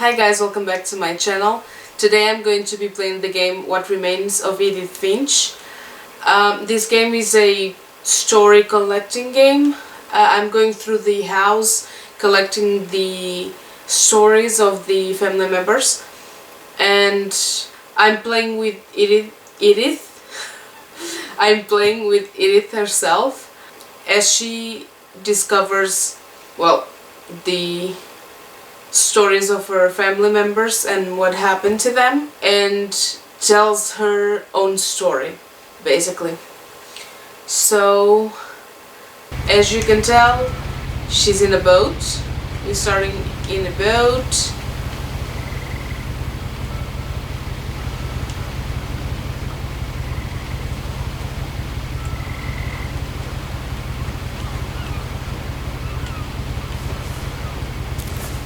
Hi guys, welcome back to my channel. Today I'm going to be playing the game What Remains of Edith Finch. This game is a story collecting game. I'm going through the house collecting the stories of the family members, and I'm playing with Edith. I'm playing with Edith herself as she discovers, well, the stories of her family members and what happened to them, and tells her own story, basically. So, as you can tell, she's in a boat. We're starting in a boat.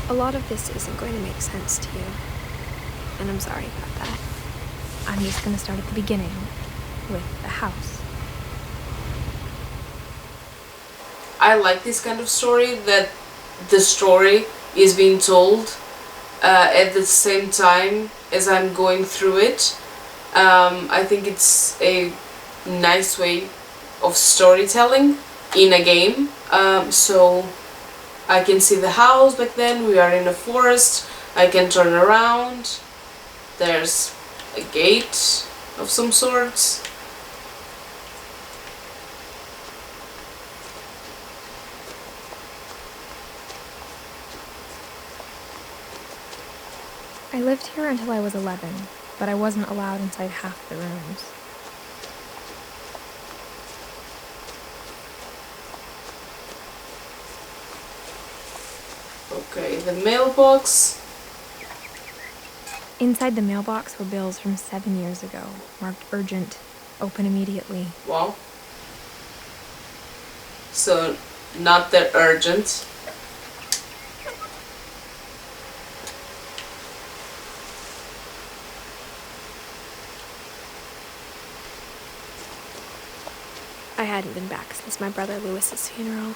A lot of this isn't going to make sense to you, and I'm sorry about that. I'm just going to start at the beginning, with the house. I like this kind of story, that the story is being told at the same time as I'm going through it. I think it's a nice way of storytelling in a game. So I can see the house back then, we are in a forest, I can turn around, there's a gate of some sorts. I lived here until I was 11, but I wasn't allowed inside half the rooms. Okay, the mailbox. Inside the mailbox were bills from 7 years ago, marked urgent, open immediately. Wow. So, not that urgent. I hadn't been back since my brother Lewis's funeral.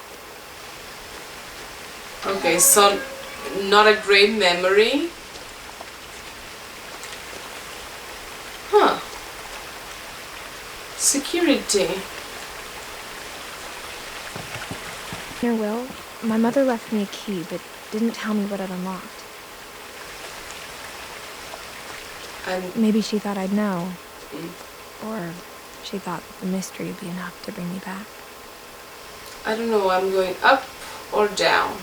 Okay, so not a great memory. Huh. Security. In her will, my mother left me a key, but didn't tell me what it unlocked. And Maybe she thought I'd know. Or she thought the mystery would be enough to bring me back. I don't know, I'm going up or down.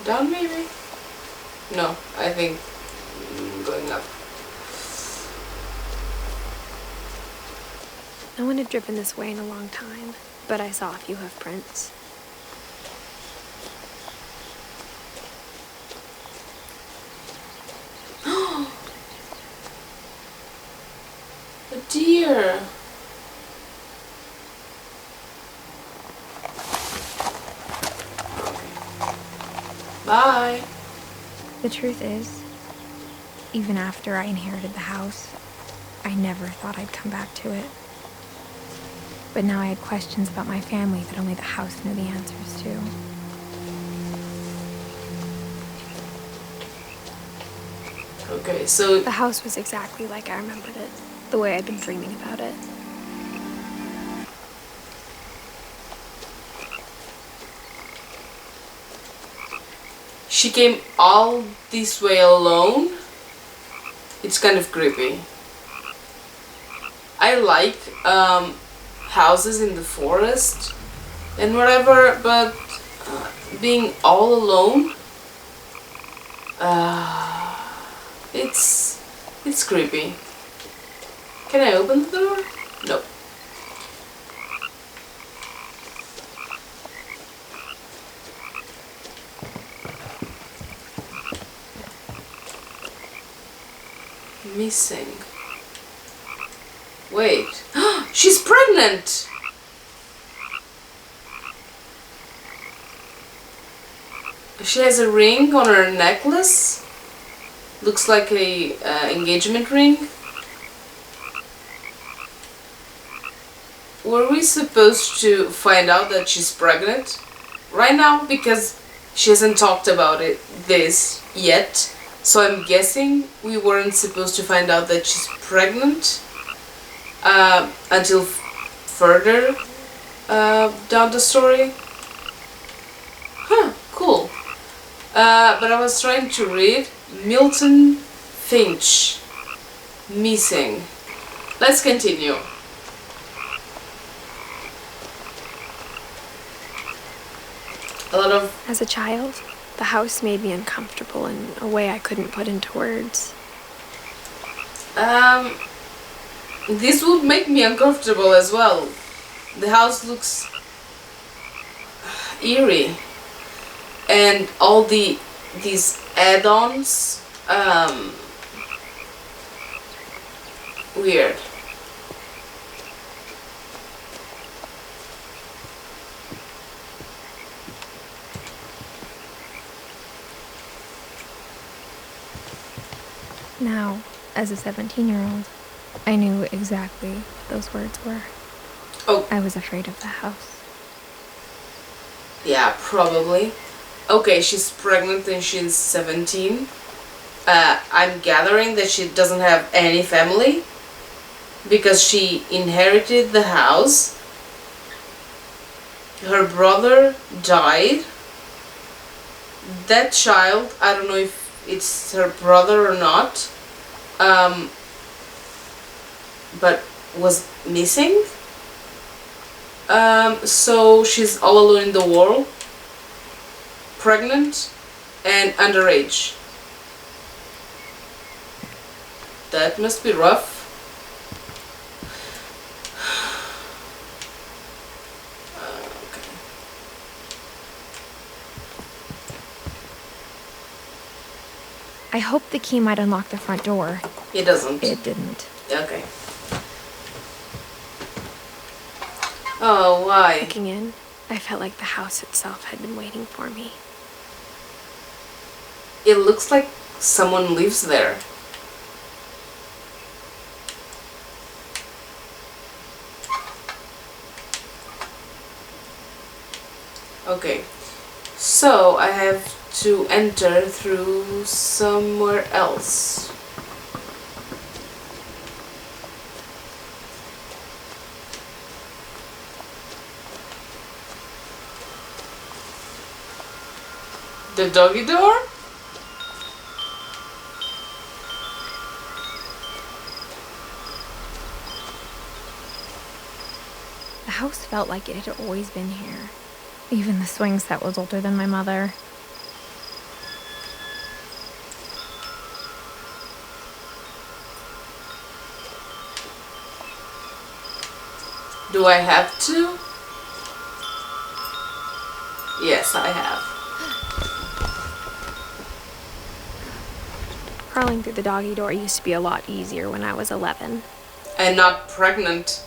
Down maybe? No, I think I'm going up. No one had driven this way in a long time, but I saw a few hoof prints. A deer. Bye. The truth is, even after I inherited the house, I never thought I'd come back to it. But now I had questions about my family that only the house knew the answers to. Okay, so The house was exactly like I remembered it, the way I'd been dreaming about it. she came all this way alone. It's kind of creepy. I like houses in the forest and whatever, but being all alone, it's creepy. Can I open the door? No. Missing. Wait. She's pregnant! She has a ring on her necklace. Looks like a engagement ring. Were we supposed to find out that she's pregnant right now? Because She hasn't talked about this yet, so I'm guessing we weren't supposed to find out that she's pregnant until further down the story. Huh, cool. But I was trying to read Milton Finch, missing. Let's continue. A lot of... As a child, the house made me uncomfortable in a way I couldn't put into words. This would make me uncomfortable as well. The house looks eerie, and all these add-ons, weird. Now, as a 17-year-old, I knew exactly what those words were. Oh. I was afraid of the house. Yeah, probably. Okay, she's pregnant and she's 17. I'm gathering that she doesn't have any family because she inherited the house. Her brother died. That child, I don't know if it's her brother or not, but was missing. So she's all alone in the world, pregnant and underage. That must be rough. Okay. I hoped the key might unlock the front door. It doesn't. It didn't. Okay. Oh, why? Looking in, I felt like the house itself had been waiting for me. It looks like someone lives there. Okay, so I have to enter through somewhere else. The doggy door? The house felt like it had always been here. Even the swing set was older than my mother. Do I have to? Yes, I have. Crawling through the doggy door used to be a lot easier when I was 11. And not pregnant.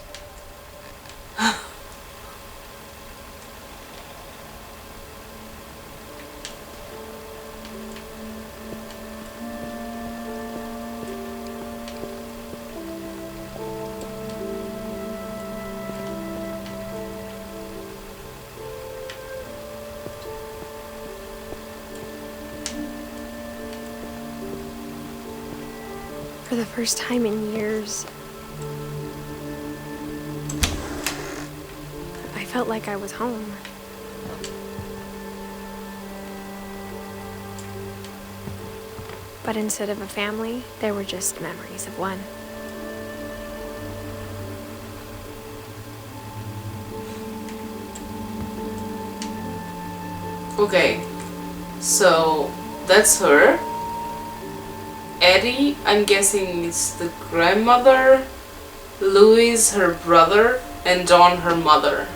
For the first time in years, I felt like I was home. But instead of a family, there were just memories of one. Okay, so that's her. Eddie, I'm guessing it's the grandmother, Louis, her brother, and Dawn, her mother.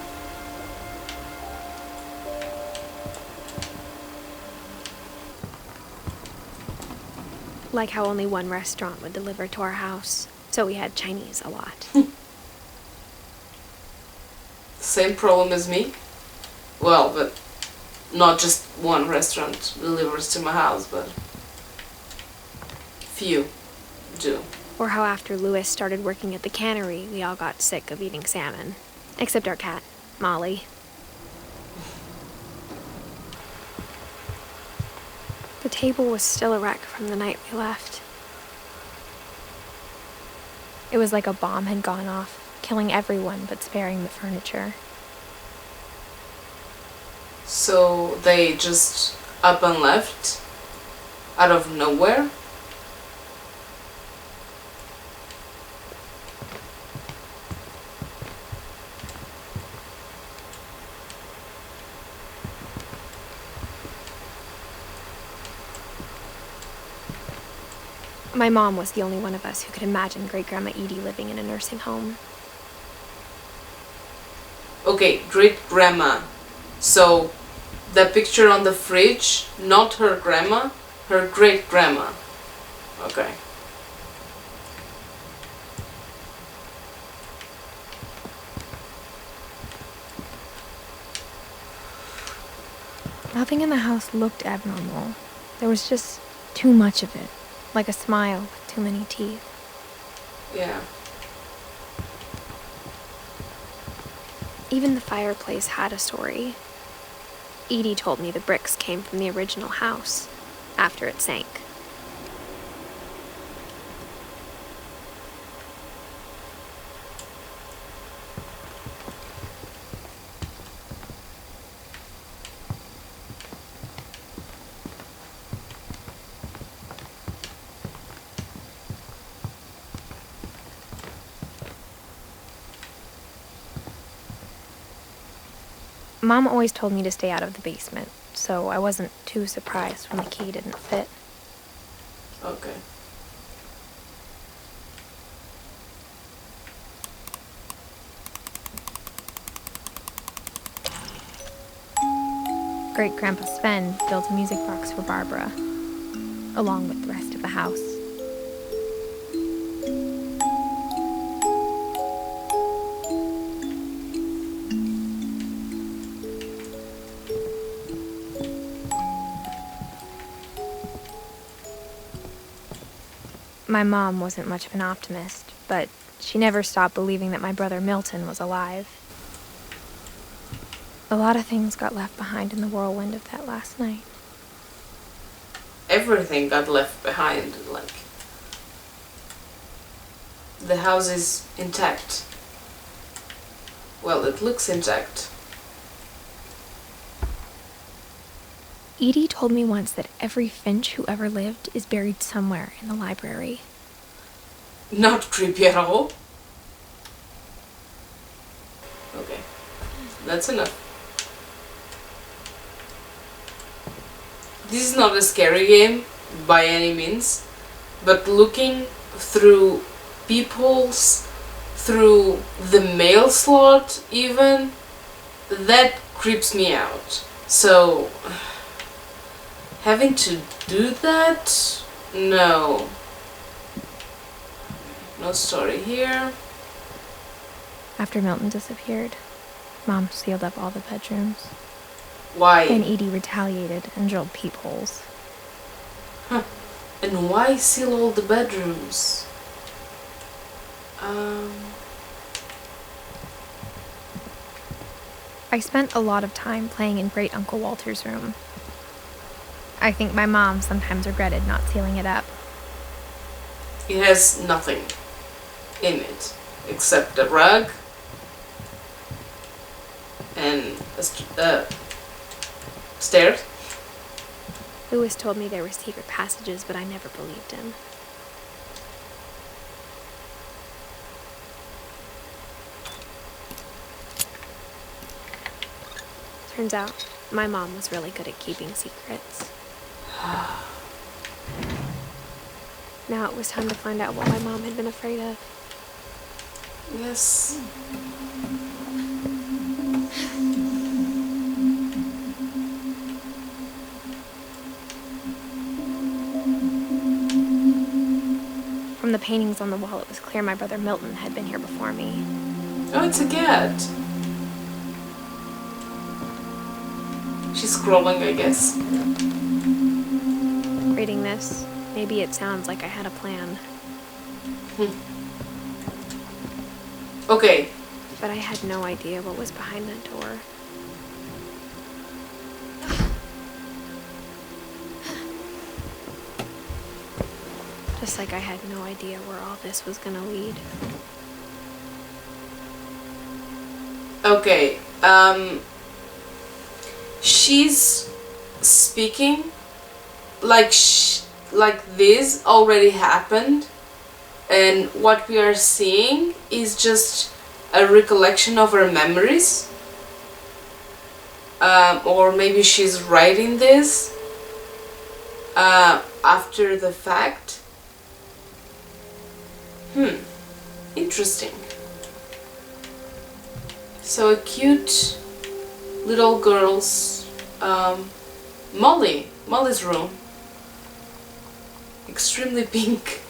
Like how only one restaurant would deliver to our house, so we had Chinese a lot. Same problem as me. Well, but not just one restaurant delivers to my house, but few do. Or how after Louis started working at the cannery, we all got sick of eating salmon. Except our cat, Molly. table was still a wreck from the night we left. It was like a bomb had gone off, killing everyone but sparing the furniture. So they just up and left? Out of nowhere? My mom was the only one of us who could imagine Great-Grandma Edie living in a nursing home. Okay, great-grandma. So, the picture on the fridge, not her grandma, her great-grandma. Okay. Nothing in the house looked abnormal. There was just too much of it, like a smile with too many teeth. Yeah. Even the fireplace had a story. Edie told me the bricks came from the original house, after it sank. Mom always told me to stay out of the basement, so I wasn't too surprised when the key didn't fit. Okay. Great-Grandpa Sven built a music box for Barbara, along with the rest of the house. My mom wasn't much of an optimist, but she never stopped believing that my brother Milton was alive. A lot of things got left behind in the whirlwind of that last night. Everything got left behind, like... The house is intact. Well, it looks intact. Edie told me once that every Finch who ever lived is buried somewhere in the library. Not creepy at all. Okay, that's enough. This is not a scary game by any means, but looking through peepholes, through the mail slot even, that creeps me out. So, having to do that? No. No story here. After Milton disappeared, Mom sealed up all the bedrooms. Why? Then Edie retaliated and drilled peepholes. Huh. And why seal all the bedrooms? I spent a lot of time playing in Great Uncle Walter's room. I think my mom sometimes regretted not sealing it up. It has nothing in it except a rug and stairs. Louis told me there were secret passages, but I never believed him. Turns out, my mom was really good at keeping secrets. Now it was time to find out what my mom had been afraid of. Yes. From the paintings on the wall, it was clear my brother Milton had been here before me. Oh, it's a cat. She's scrolling, I guess. Reading this, maybe it sounds like I had a plan. Okay. But I had no idea what was behind that door. Just like I had no idea where all this was gonna lead. Okay, she's speaking like this already happened, and what we are seeing is just a recollection of her memories. Or maybe she's writing this after the fact. Interesting. So a cute little girl's Molly's room. Extremely pink.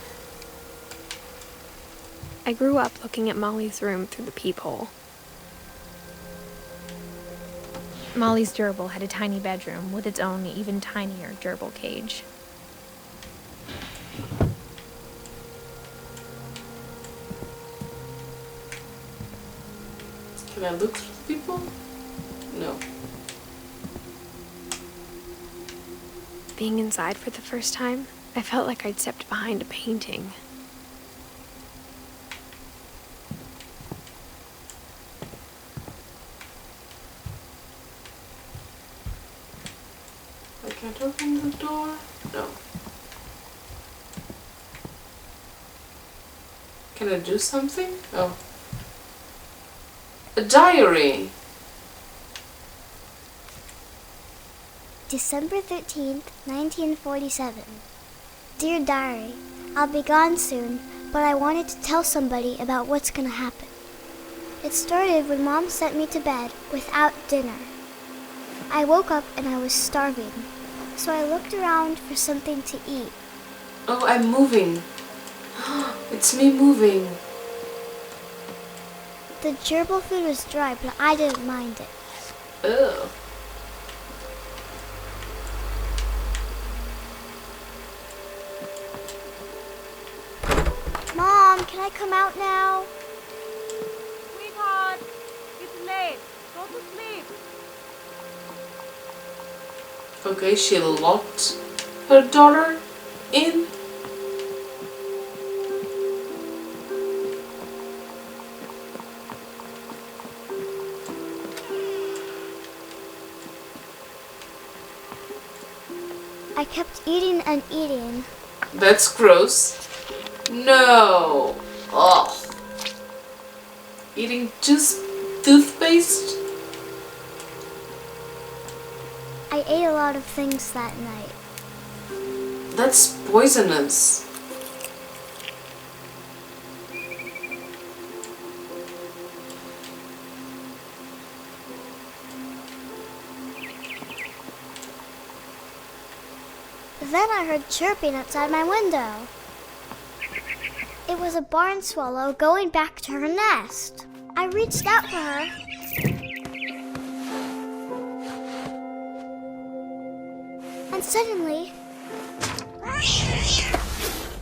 I grew up looking at Molly's room through the peephole. Molly's gerbil had a tiny bedroom with its own even tinier gerbil cage. Can I look through people? No. Being inside for the first time, I felt like I'd stepped behind a painting. I can't open the door. No. Can I do something? Oh. A diary. December 13th, 1947. Dear Diary, I'll be gone soon, but I wanted to tell somebody about what's gonna happen. It started when Mom sent me to bed without dinner. I woke up and I was starving, so I looked around for something to eat. Oh, I'm moving. It's me moving. The gerbil food was dry, but I didn't mind it. Ugh. Mom, can I come out now? Sweetheart, it's late. Go to sleep. Okay, she locked her daughter in. I kept eating and eating. That's gross. No. Ugh. Eating just toothpaste? I ate a lot of things that night. That's poisonous. Then I heard chirping outside my window. It was a barn swallow going back to her nest. I reached out for her. And suddenly,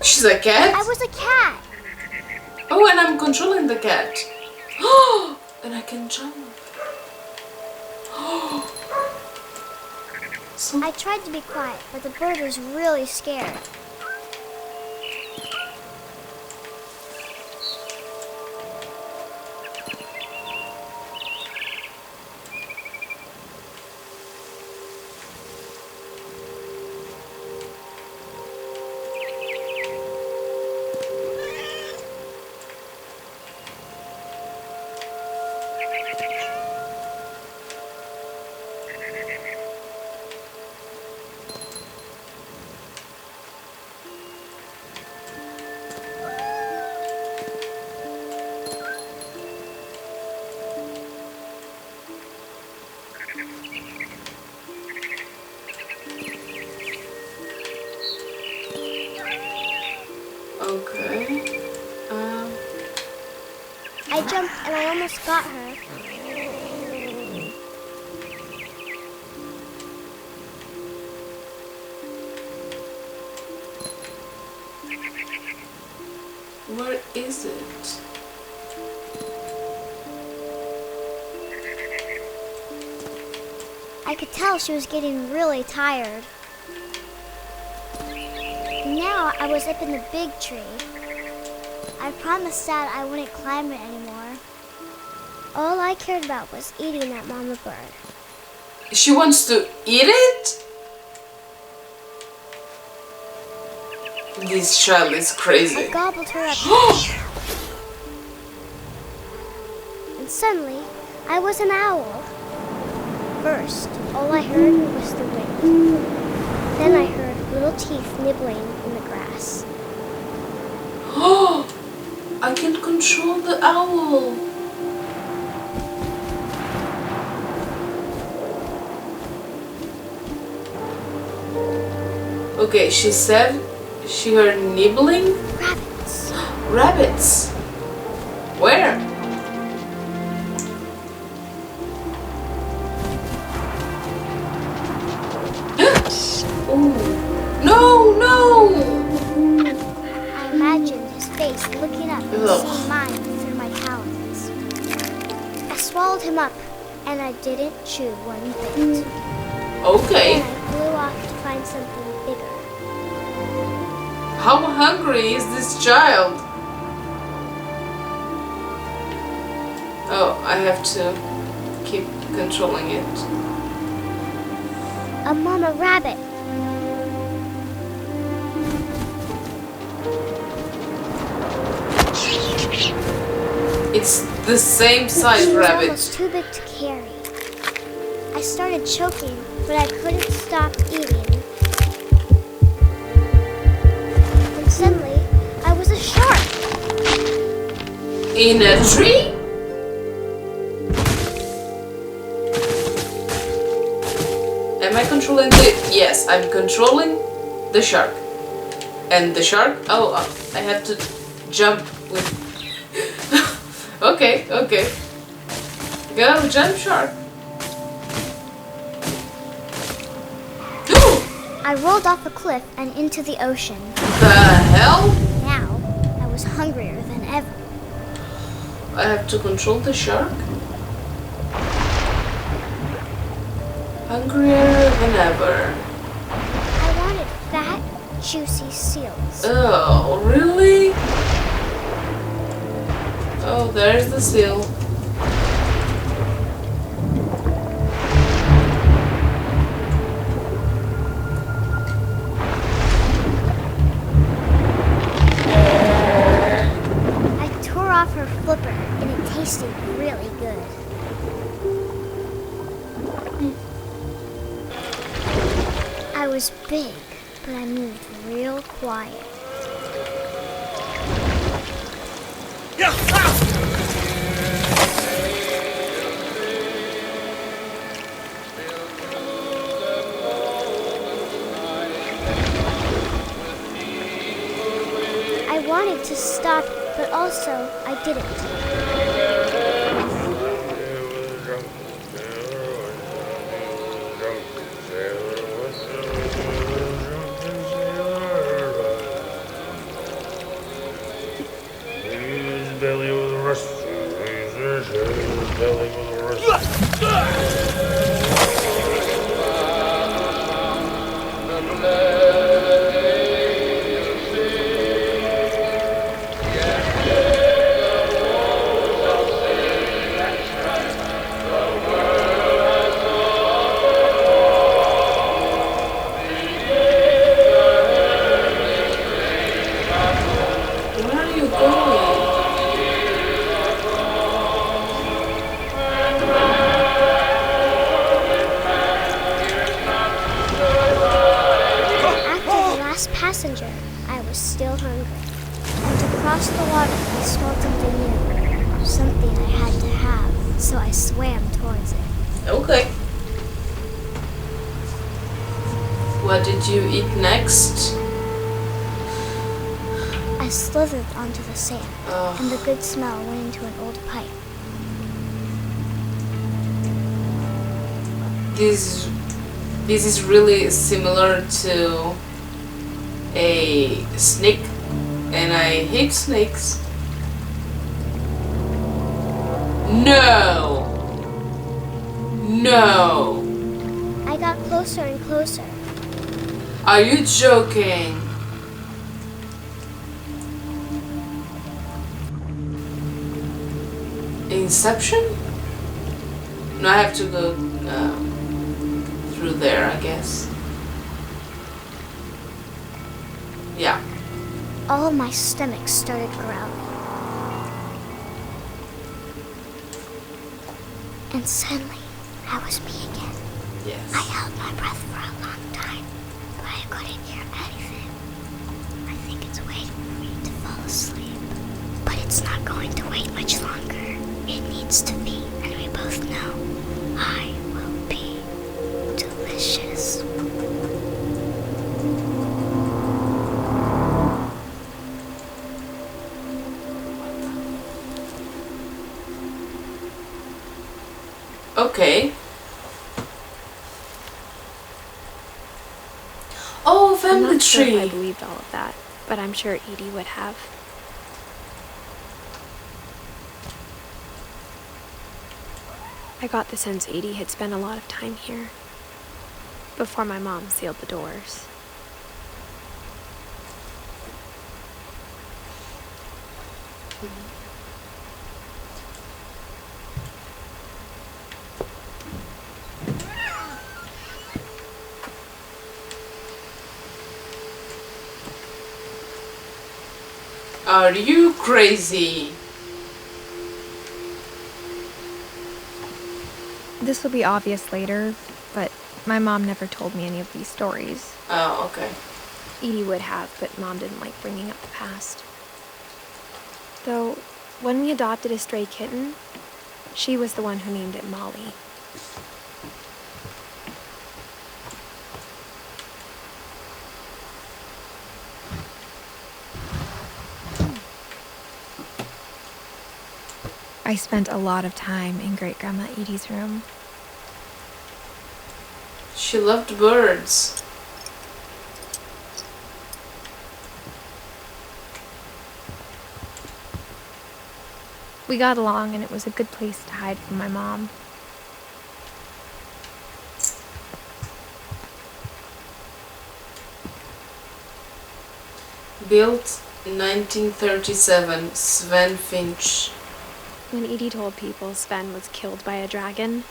She's a cat? I was a cat. Oh, and I'm controlling the cat. Oh, and I can jump. Oh. So I tried to be quiet, but the bird was really scared. okay. I jumped and I almost got her. Where is it? I could tell she was getting really tired. Now I was up in the big tree. I promised Dad I wouldn't climb it anymore. All I cared about was eating that mama bird. She wants to eat it? This child is I crazy. gobbled her up. And suddenly, I was an owl. First, all I heard was the wind. Then I heard little teeth nibbling in the grass. Oh, I can control the owl. Okay, she said she heard nibbling. Rabbits. Rabbits. Where? Oh. No, no! I imagined his face looking up and Ugh. seeing mine through my talons. I swallowed him up, and I didn't chew one bit. Okay. And I flew off to find something bigger. How hungry is this child? Oh, I have to keep controlling it. A mama rabbit. It's the same size She was rabbit. almost too big to carry. I started choking, but I couldn't stop eating. And suddenly, I was a shark. In a tree? Am I controlling the... Yes, I'm controlling the shark. And the shark... Oh, I have to jump with... Okay, okay. Go, jump shark. I rolled off a cliff and into the ocean. The hell? Now, I was hungrier than ever. I have to control the shark? Hungrier than ever. I wanted fat, juicy seals. Oh, really? Oh, there's the seal. I tore off her flipper, and it tasted really good. I was big, but I moved real quiet. I wanted to stop, but also I didn't. Belly with a rust. Belly with a rust. Where are you going? After the last passenger, I was still hungry. And across the water, I smelled something new. Something I had to have, so I swam towards it. Okay. What did you eat next? I slithered onto the sand, Oh. and the good smell went into an old pipe. This is really similar to a snake, and I hate snakes. No! No! I got closer and closer. Are you joking? Inception? No, I have to go through there, I guess. Yeah. All of my stomach started growling. And suddenly, I was me again. Yes. I held my breath for a long time, but I couldn't hear anything. I think it's waiting for me to fall asleep. But it's not going to wait much longer. It needs to be, and we both know I will be delicious. Okay. Oh, I'm family not sure tree. if I believed all of that, but I'm sure Edie would have. I got the sense Edie had spent a lot of time here before my mom sealed the doors. Are you crazy? This will be obvious later, but my mom never told me any of these stories. Oh, okay. Edie would have, but Mom didn't like bringing up the past. Though, when we adopted a stray kitten, she was the one who named it Molly. I spent a lot of time in Great-Grandma Edie's room. She loved birds. We got along, and it was a good place to hide from my mom. Built in 1937, Sven Finch. When Edie told people Sven was killed by a dragon,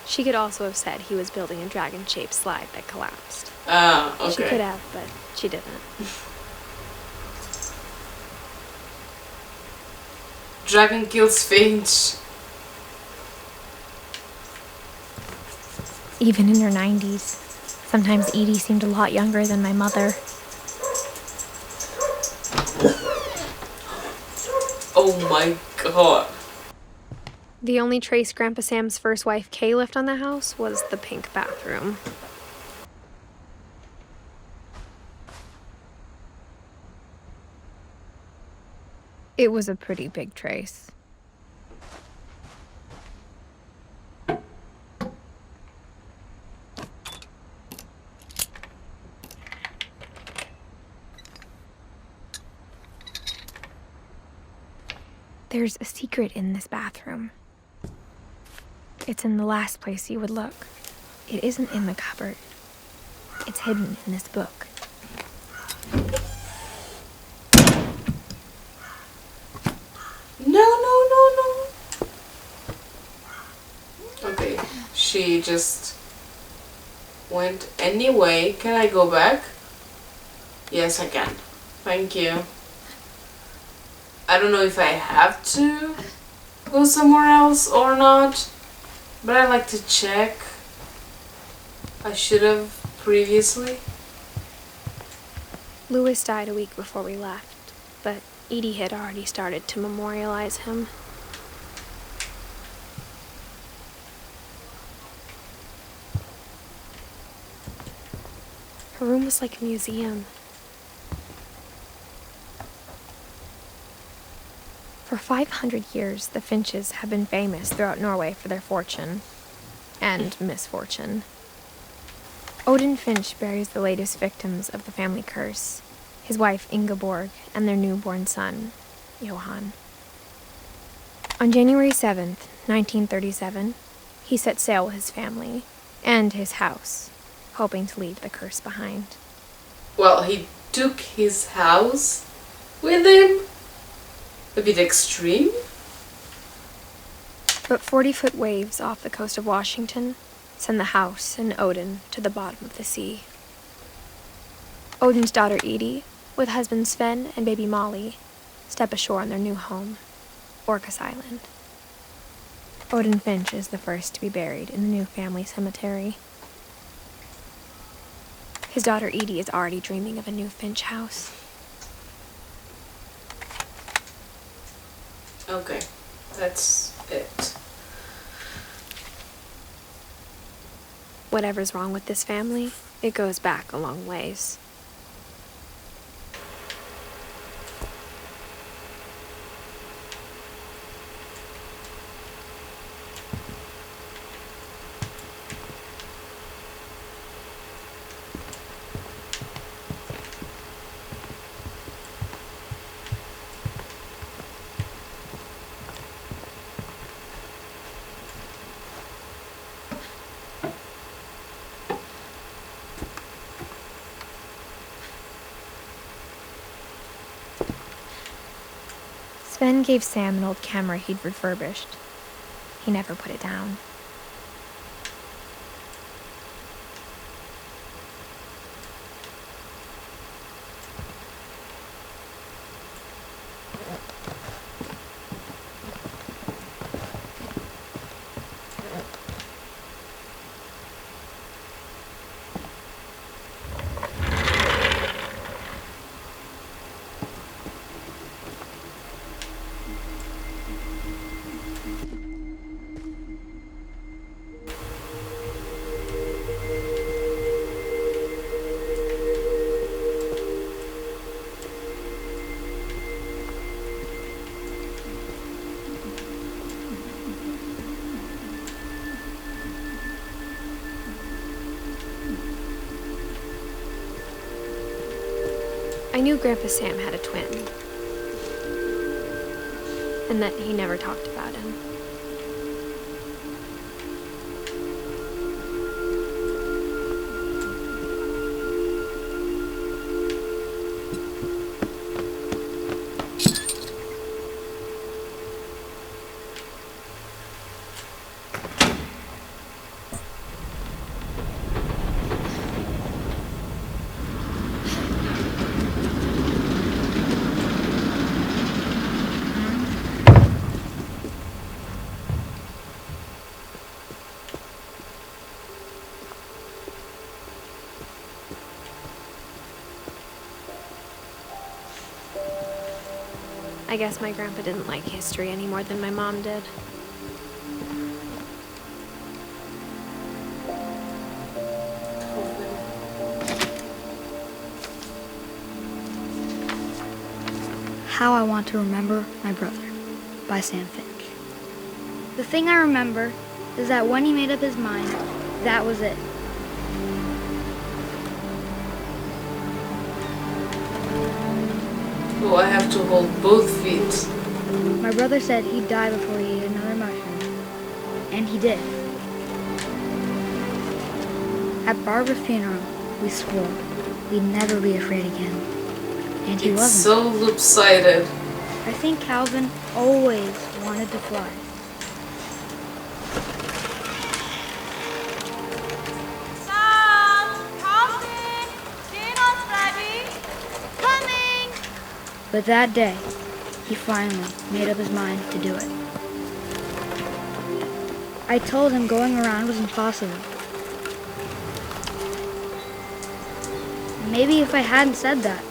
she could also have said he was building a dragon-shaped slide that collapsed. Ah, okay. She could have, but she didn't. Dragon kills Finch. Even in her 90s, sometimes Edie seemed a lot younger than my mother. Oh my god. The only trace Grandpa Sam's first wife, Kay, left on the house was the pink bathroom. It was a pretty big trace. There's a secret in this bathroom. It's in the last place you would look. It isn't in the cupboard. It's hidden in this book. No. Okay, she just went anyway. Can I go back? Yes, I can. Thank you. I don't know if I have to go somewhere else or not, but I like to check. I should have previously. Louis died a week before we left, but Edie had already started to memorialize him. Her room was like a museum. For 500 years, the Finches have been famous throughout Norway for their fortune and misfortune. Odin Finch buries the latest victims of the family curse, his wife Ingeborg and their newborn son, Johan. On January 7th, 1937, he set sail with his family and his house, hoping to leave the curse behind. Well, he took his house with him? A bit extreme? But 40-foot waves off the coast of Washington send the house and Odin to the bottom of the sea. Odin's daughter Edie, with husband Sven and baby Molly, step ashore on their new home, Orcas Island. Odin Finch is the first to be buried in the new family cemetery. His daughter Edie is already dreaming of a new Finch house. Okay, that's it. Whatever's wrong with this family, it goes back a long ways. Sven gave Sam an old camera he'd refurbished. He never put it down. I knew Grandpa Sam had a twin, and that he never talked about him. I guess my grandpa didn't like history any more than my mom did. How I Want to Remember My Brother by Sam Finch. The thing I remember is that when he made up his mind, that was it. Oh, I have to hold both feet. My brother said he'd die before he ate another mushroom. And he did. At Barbara's funeral, we swore we'd never be afraid again. And he It's wasn't. so lopsided. I think Calvin always wanted to fly. Sam! Calvin! Dinner's ready! Coming! But that day, he finally made up his mind to do it. I told him going around was impossible. Maybe if I hadn't said that,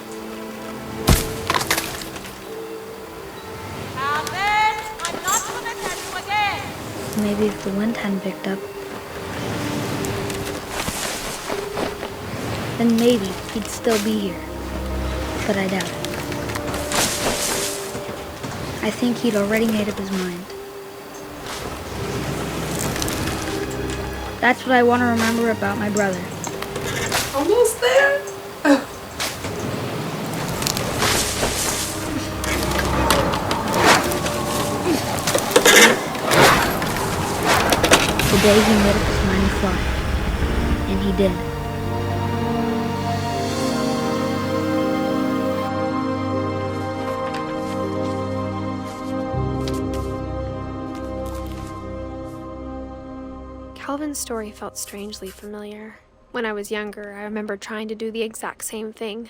Calvin! I'm not gonna tell you again! maybe if the wind hadn't picked up, then maybe he'd still be here. But I doubt it. I think he'd already made up his mind. That's what I want to remember about my brother. Almost there. The day he made up his mind to fly. And he did. Calvin's story felt strangely familiar. When I was younger, I remember trying to do the exact same thing.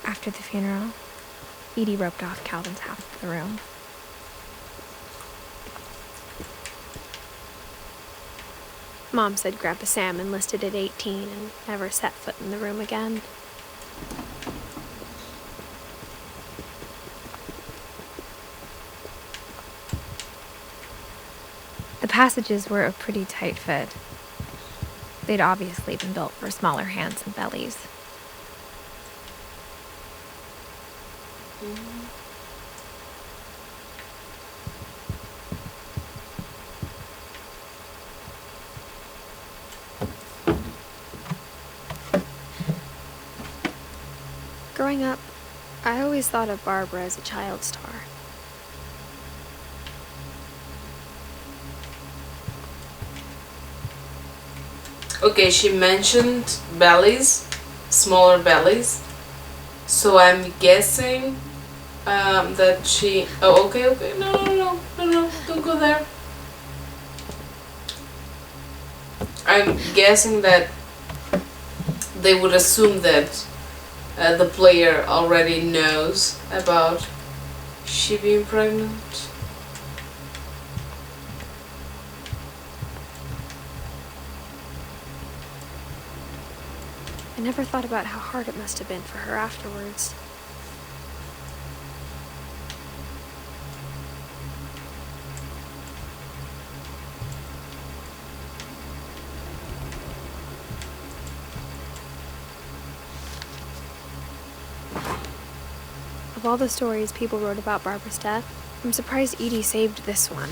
After the funeral, Edie roped off Calvin's half of the room. Mom said Grandpa Sam enlisted at 18 and never set foot in the room again. The passages were a pretty tight fit. They'd obviously been built for smaller hands and bellies. Growing up, I always thought of Barbara as a child star. Okay, she mentioned bellies, smaller bellies. So I'm guessing that she... Oh, okay, no, don't go there. I'm guessing that they would assume that the player already knows about she being pregnant. I never thought about how hard it must have been for her afterwards. Of all the stories people wrote about Barbara's death, I'm surprised Edie saved this one.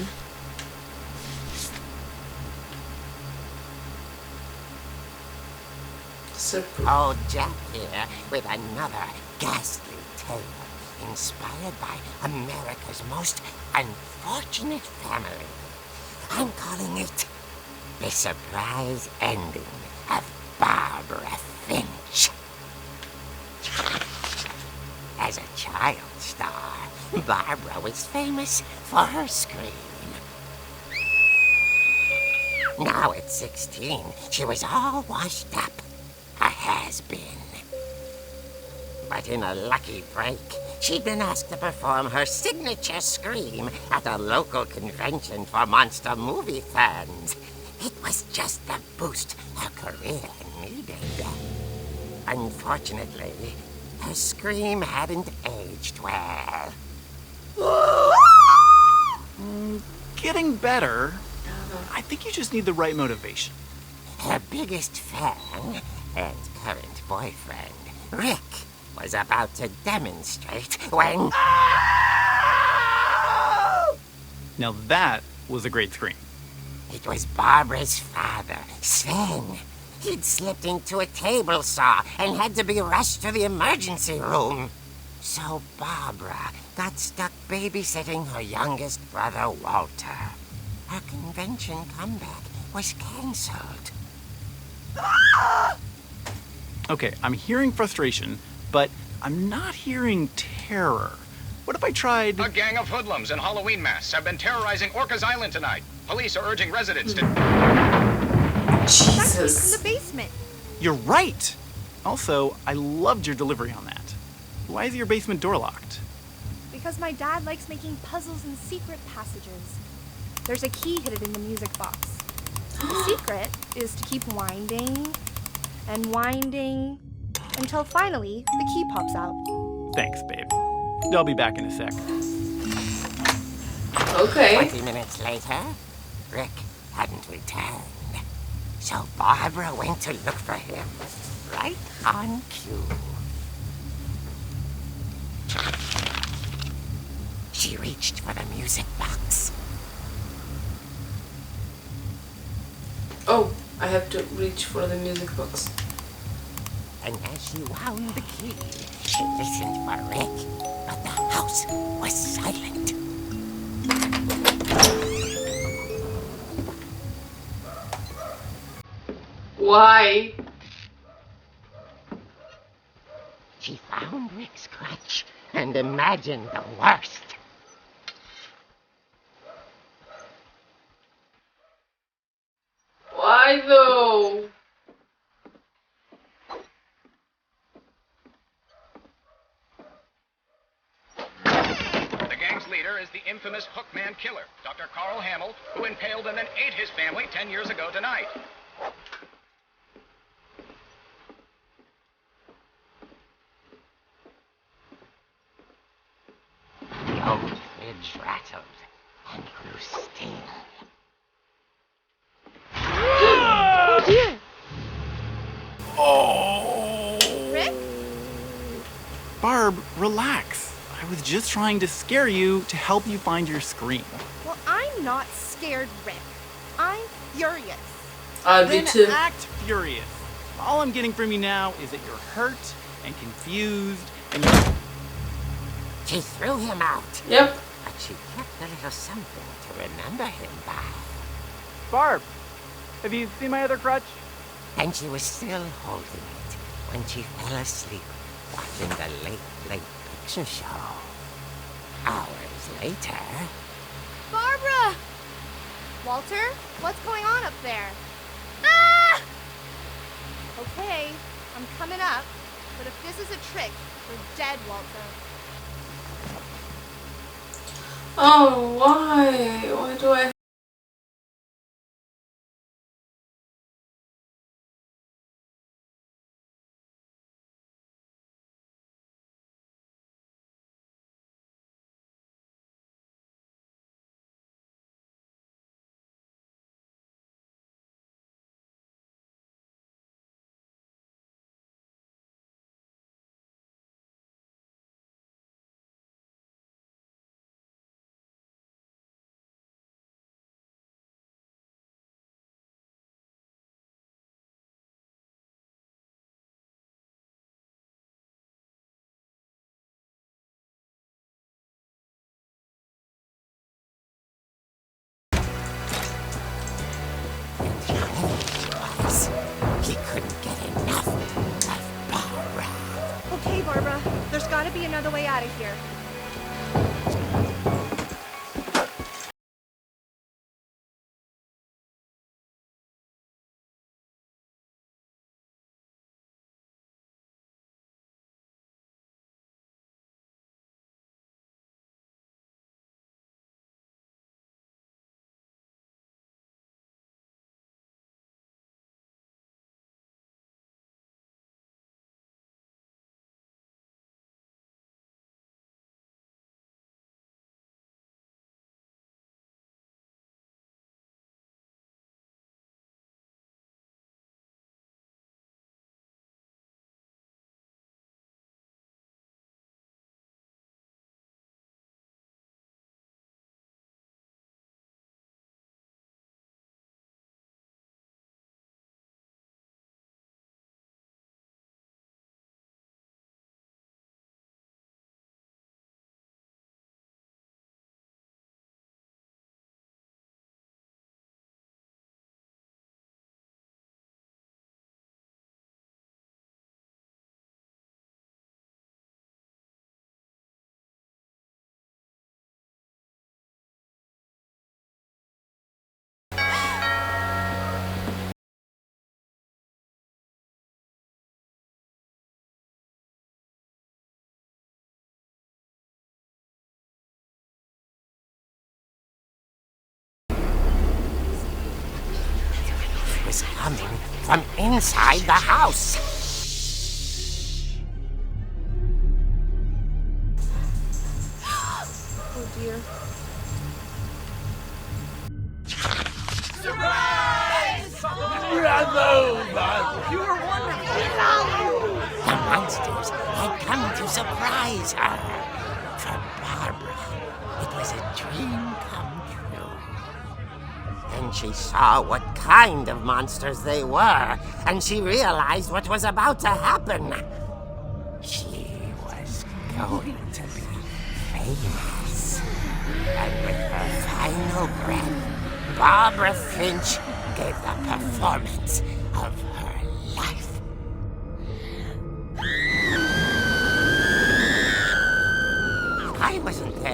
Old Jack here with another ghastly tale inspired by America's most unfortunate family. I'm calling it The Surprise Ending of Barbara Finch. As a child star, Barbara was famous for her scream. Now at 16, she was all washed up. A has-been. But in a lucky break, she'd been asked to perform her signature scream at a local convention for monster movie fans. It was just the boost her career needed. Unfortunately, her scream hadn't aged well. Getting better. I think you just need the right motivation. Her biggest fan and current boyfriend, Rick, was about to demonstrate when... Now that was a great scream. It was Barbara's father, Sven. He'd slipped into a table saw and had to be rushed to the emergency room. So Barbara got stuck babysitting her youngest brother, Walter. Her convention comeback was cancelled. Okay, I'm hearing frustration, but I'm not hearing terror. What if I tried... A gang of hoodlums in Halloween masks have been terrorizing Orcas Island tonight. Police are urging residents to... Jesus. In the basement. You're right! Also, I loved your delivery on that. Why is your basement door locked? Because my dad likes making puzzles and secret passages. There's a key hidden in the music box. The secret is to keep winding and winding until finally the key pops out. Thanks, babe. I'll be back in a sec. Okay. 20 minutes later, Rick hadn't returned. So Barbara went to look for him, right on cue. She reached for the music box. Oh, I have to reach for the music box. And as she wound the key, she listened for Rick, but the house was silent. Why? and imagine the worst. Why though? The gang's leader is the infamous Hookman Killer, Dr. Carl Hamill, who impaled and then ate his family 10 years ago tonight. The old fridge rattled and grew still. Oh dear! Oh! Rick? Barb, relax. I was just trying to scare you to help you find your scream. Well, I'm not scared, Rick. I'm furious. I do Then too. act furious. All I'm getting from you now is that you're hurt and confused and you're... She threw him out, Yep. but she kept a little something to remember him by. Barb, have you seen my other crutch? And she was still holding it when she fell asleep watching the late picture show. Hours later... Barbara! Walter, what's going on up there? Ah! Okay, I'm coming up, but if this is a trick, we're dead, Walter. Oh, why? Why do I? He couldn't get enough of Barbara. Okay, Barbara, there's gotta be another way out of here. Was coming from inside the house. Oh dear. The monsters had come to surprise her. For Barbara, it was a dream come true. Then she saw what kind of monsters they were, and she realized what was about to happen. She was going to be famous. And with her final breath, Barbara Finch gave the performance of her life.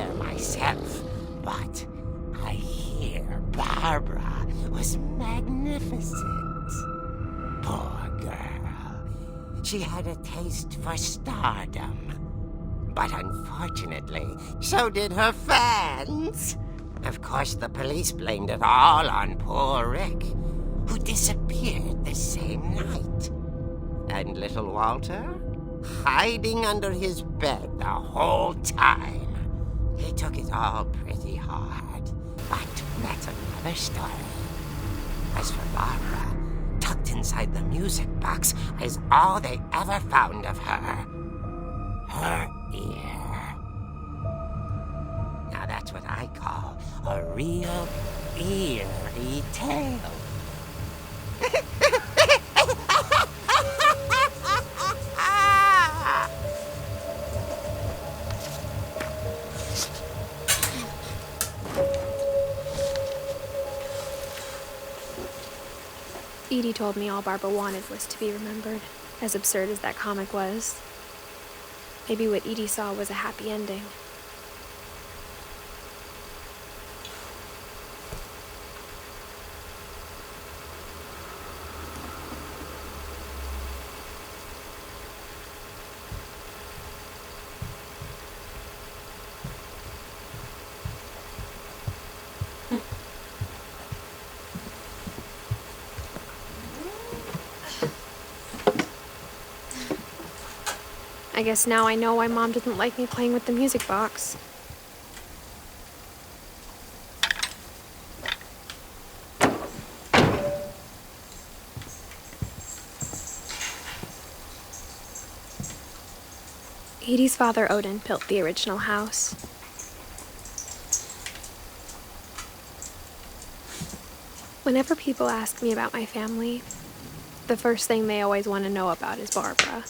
there myself, but I hear Barbara was magnificent. Poor girl. She had a taste for stardom. But unfortunately, so did her fans. Of course, the police blamed it all on poor Rick, who disappeared the same night. And little Walter? Hiding under his bed the whole time. He took it all pretty hard, but that's another story. As for Barbara, tucked inside the music box is all they ever found of her. Her ear. Now that's what I call a real eerie tale. Edie told me all Barbara wanted was to be remembered, as absurd as that comic was. Maybe what Edie saw was a happy ending. I guess now I know why Mom didn't like me playing with the music box. Edie's father, Odin, built the original house. Whenever people ask me about my family, the first thing they always want to know about is Barbara.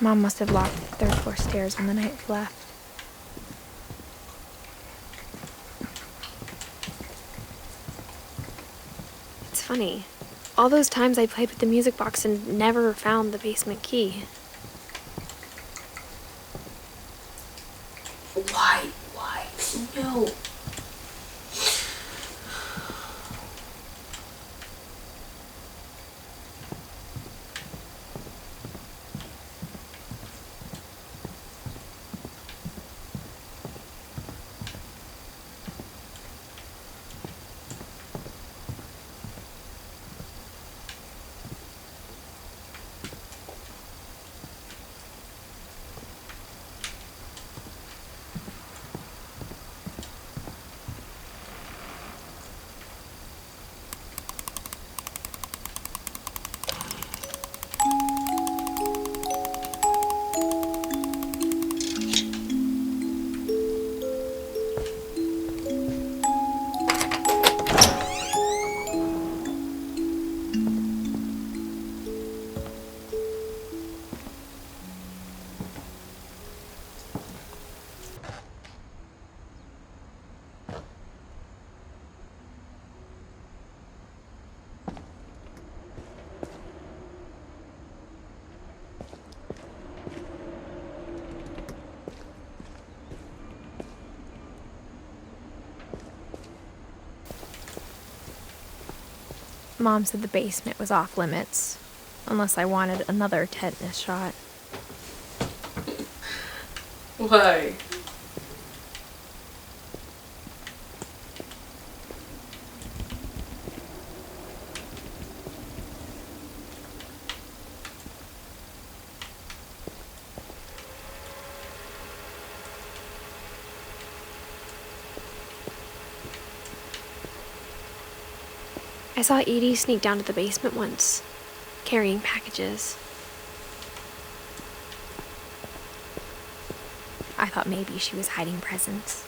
Mom must have locked the third floor stairs on the night we left. It's funny. All those times I played with the music box and never found the basement key. Why? No. Mom said the basement was off limits, unless I wanted another tetanus shot. Why? I saw Edie sneak down to the basement once, carrying packages. I thought maybe she was hiding presents.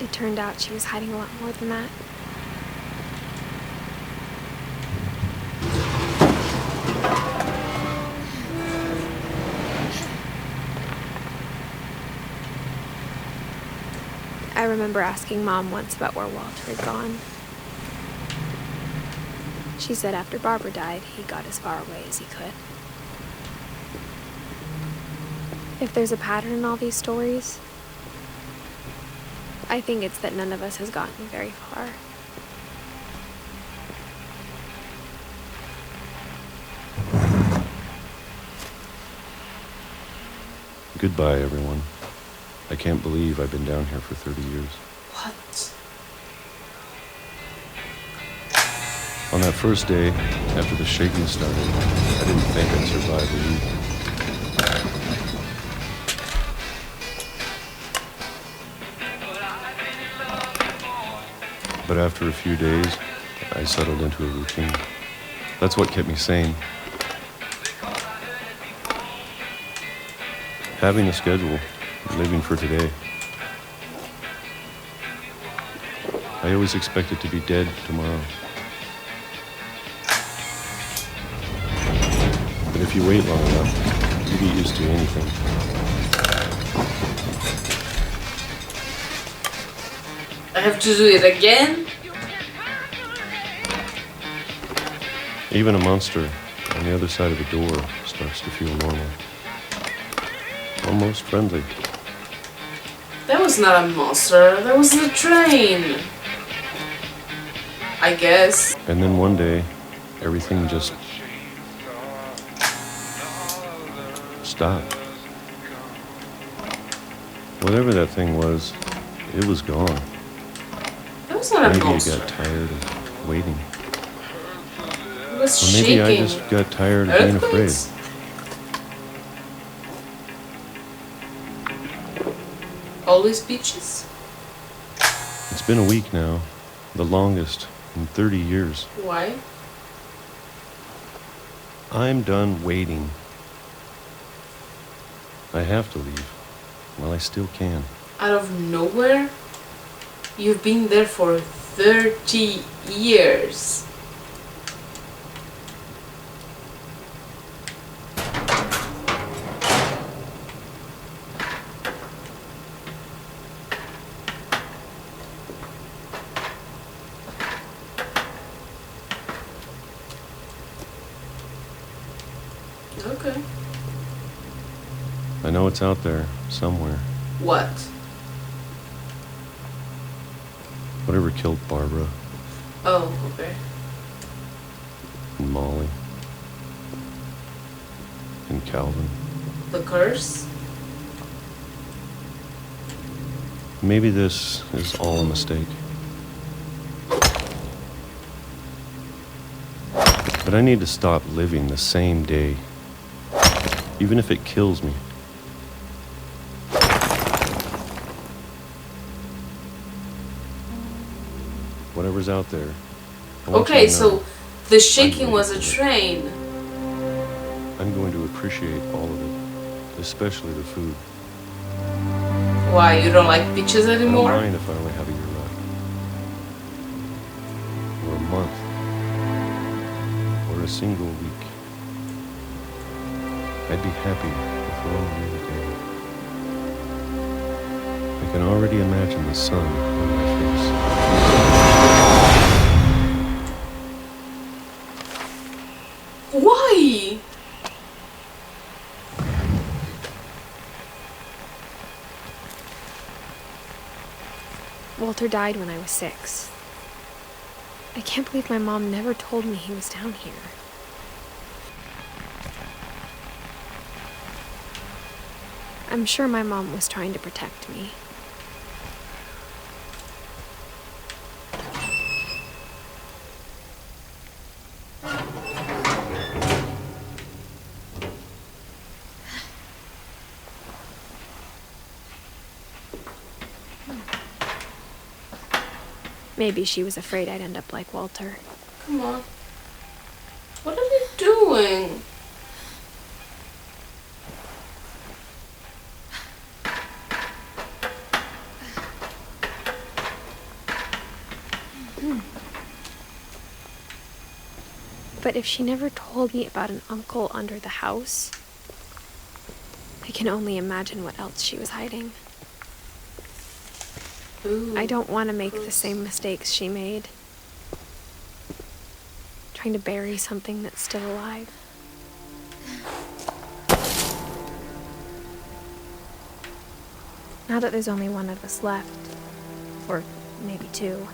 It turned out she was hiding a lot more than that. I remember asking Mom once about where Walter had gone. She said after Barbara died, he got as far away as he could. If there's a pattern in all these stories, I think it's that none of us has gotten very far. Goodbye, everyone. I can't believe I've been down here for 30 years. What? On that first day, after the shaking started, I didn't think I'd survive a week. But after a few days, I settled into a routine. That's what kept me sane. Having a schedule, living for today. I always expected to be dead tomorrow. But if you wait long enough, you get used to anything. I have to do it again? Even a monster on the other side of a door starts to feel normal. Almost friendly. That was not a monster, that was the train. I guess. And then one day, everything just stopped. Whatever that thing was, it was gone. That was not a Maybe monster. I got tired of waiting. It was Or maybe I shaking. just got tired of being afraid. Earthquakes? Always beaches? It's been a week now, the longest in 30 years. Why? I'm done waiting. I have to leave while I still can. Out of nowhere? You've been there for 30 years. Okay. I know it's out there, somewhere. What? Whatever killed Barbara Oh, okay. and Molly and Calvin. The curse? Maybe this is all a mistake. But I need to stop living the same day, even if it kills me. Whatever's out there. I want you Okay, to so know the shaking was a train. I'm going to appreciate all of it, especially the food. Why, you don't like beaches I don't anymore? mind if I only have a year left. Or a month. Or a single week. I'd be happy with one real day. I can already imagine the sun on my face. Why? Walter died when I was 6. I can't believe my mom never told me he was down here. I'm sure my mom was trying to protect me. Maybe she was afraid I'd end up like Walter. Come on. What are you doing? But if she never told me about an uncle under the house, I can only imagine what else she was hiding. Ooh. I don't want to make the same mistakes she made. Trying to bury something that's still alive. Now that there's only one of us left, or maybe two,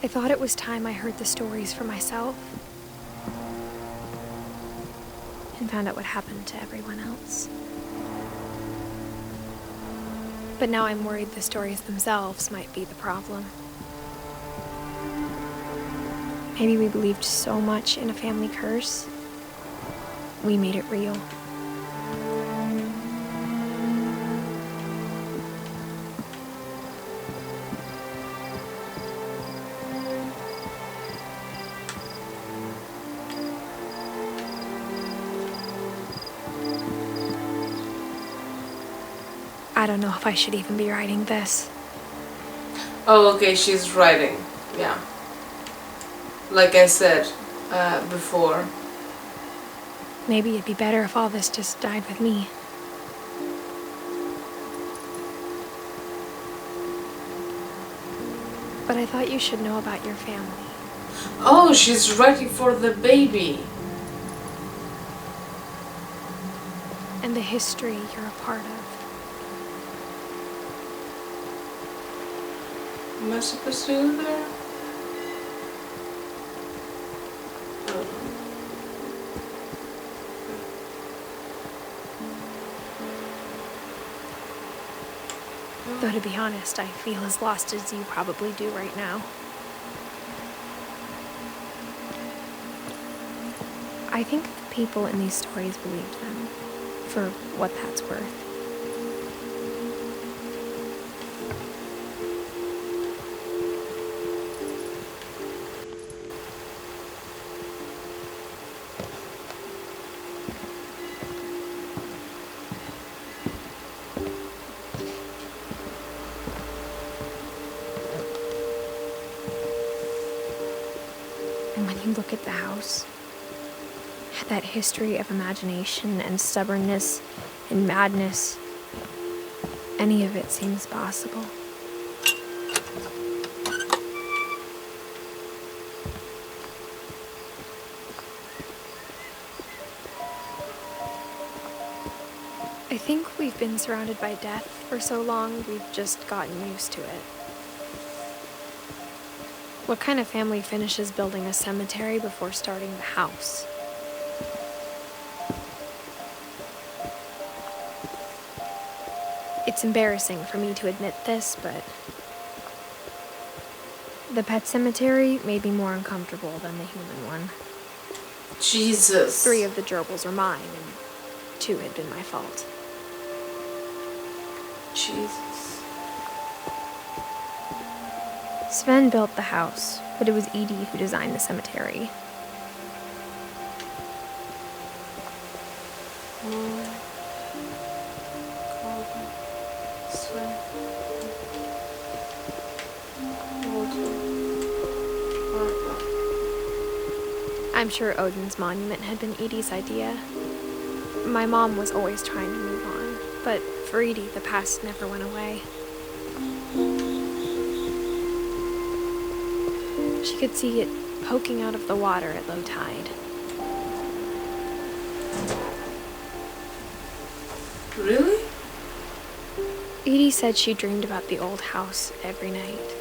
I thought it was time I heard the stories for myself and found out what happened to everyone else. But now I'm worried the stories themselves might be the problem. Maybe we believed so much in a family curse, we made it real. I don't know if I should even be writing this. Oh, okay, she's writing. Yeah. Like I said before. Maybe it'd be better if all this just died with me. But I thought you should know about your family. Oh, she's writing for the baby. And the history you're a part of. Am I supposed to go there? Though to be honest, I feel as lost as you probably do right now. I think the people in these stories believed them, for what that's worth. And when you look at the house, that history of imagination and stubbornness and madness, any of it seems possible. I think we've been surrounded by death for so long, we've just gotten used to it. What kind of family finishes building a cemetery before starting the house? It's embarrassing for me to admit this, but the pet cemetery made me more uncomfortable than the human one. Jesus. 3 of the gerbils were mine, and 2 had been my fault. Jesus. Sven built the house, but it was Edie who designed the cemetery. I'm sure Odin's monument had been Edie's idea. My mom was always trying to move on, but for Edie, the past never went away. She could see it poking out of the water at low tide. Really? Edie said she dreamed about the old house every night.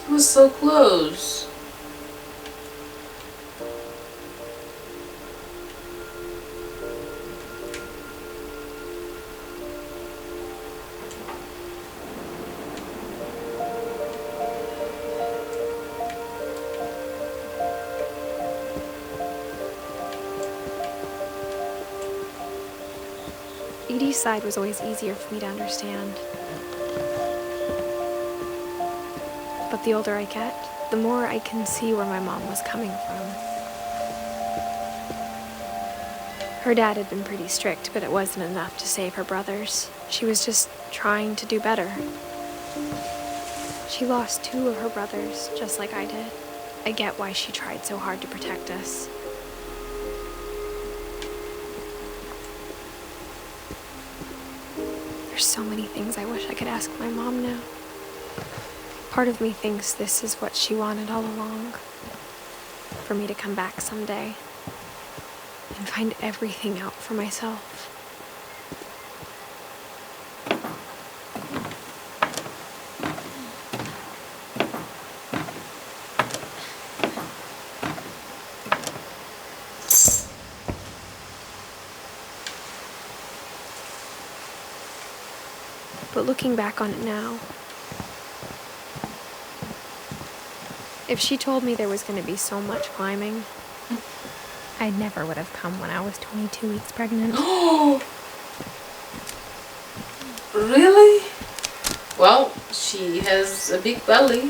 He was so close. Edie's side was always easier for me to understand. But the older I get, the more I can see where my mom was coming from. Her dad had been pretty strict, but it wasn't enough to save her brothers. She was just trying to do better. She lost 2 of her brothers, just like I did. I get why she tried so hard to protect us. There's so many things I wish I could ask my mom now. Part of me thinks this is what she wanted all along. For me to come back someday and find everything out for myself. But looking back on it now, if she told me there was going to be so much climbing, I never would have come when I was 22 weeks pregnant. Oh, really? Well, she has a big belly.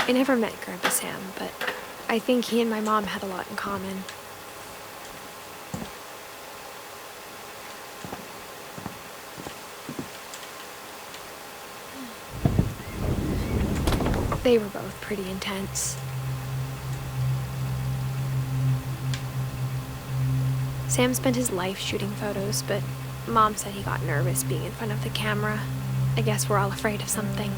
I never met Grandpa Sam, but I think he and my mom had a lot in common. They were both pretty intense. Sam spent his life shooting photos, but Mom said he got nervous being in front of the camera. I guess we're all afraid of something.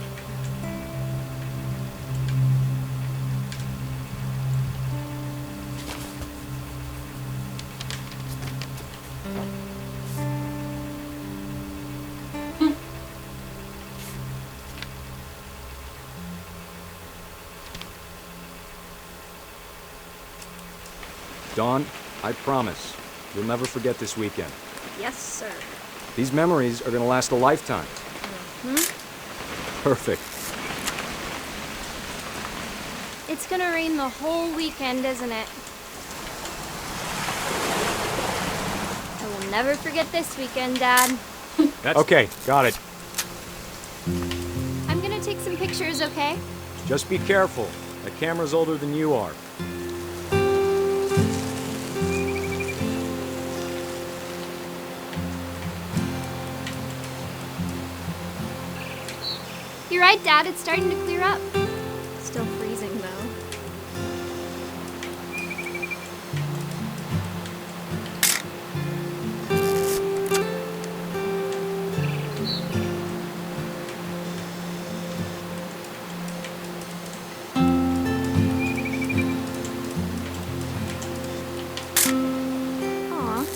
Dawn, I promise, you'll never forget this weekend. Yes, sir. These memories are gonna last a lifetime. Perfect. It's gonna rain the whole weekend, isn't it? I will never forget this weekend, Dad. Okay, got it. I'm gonna take some pictures, okay? Just be careful. That camera's older than you are. You're right, Dad. It's starting to clear up. Still freezing, though. Aw.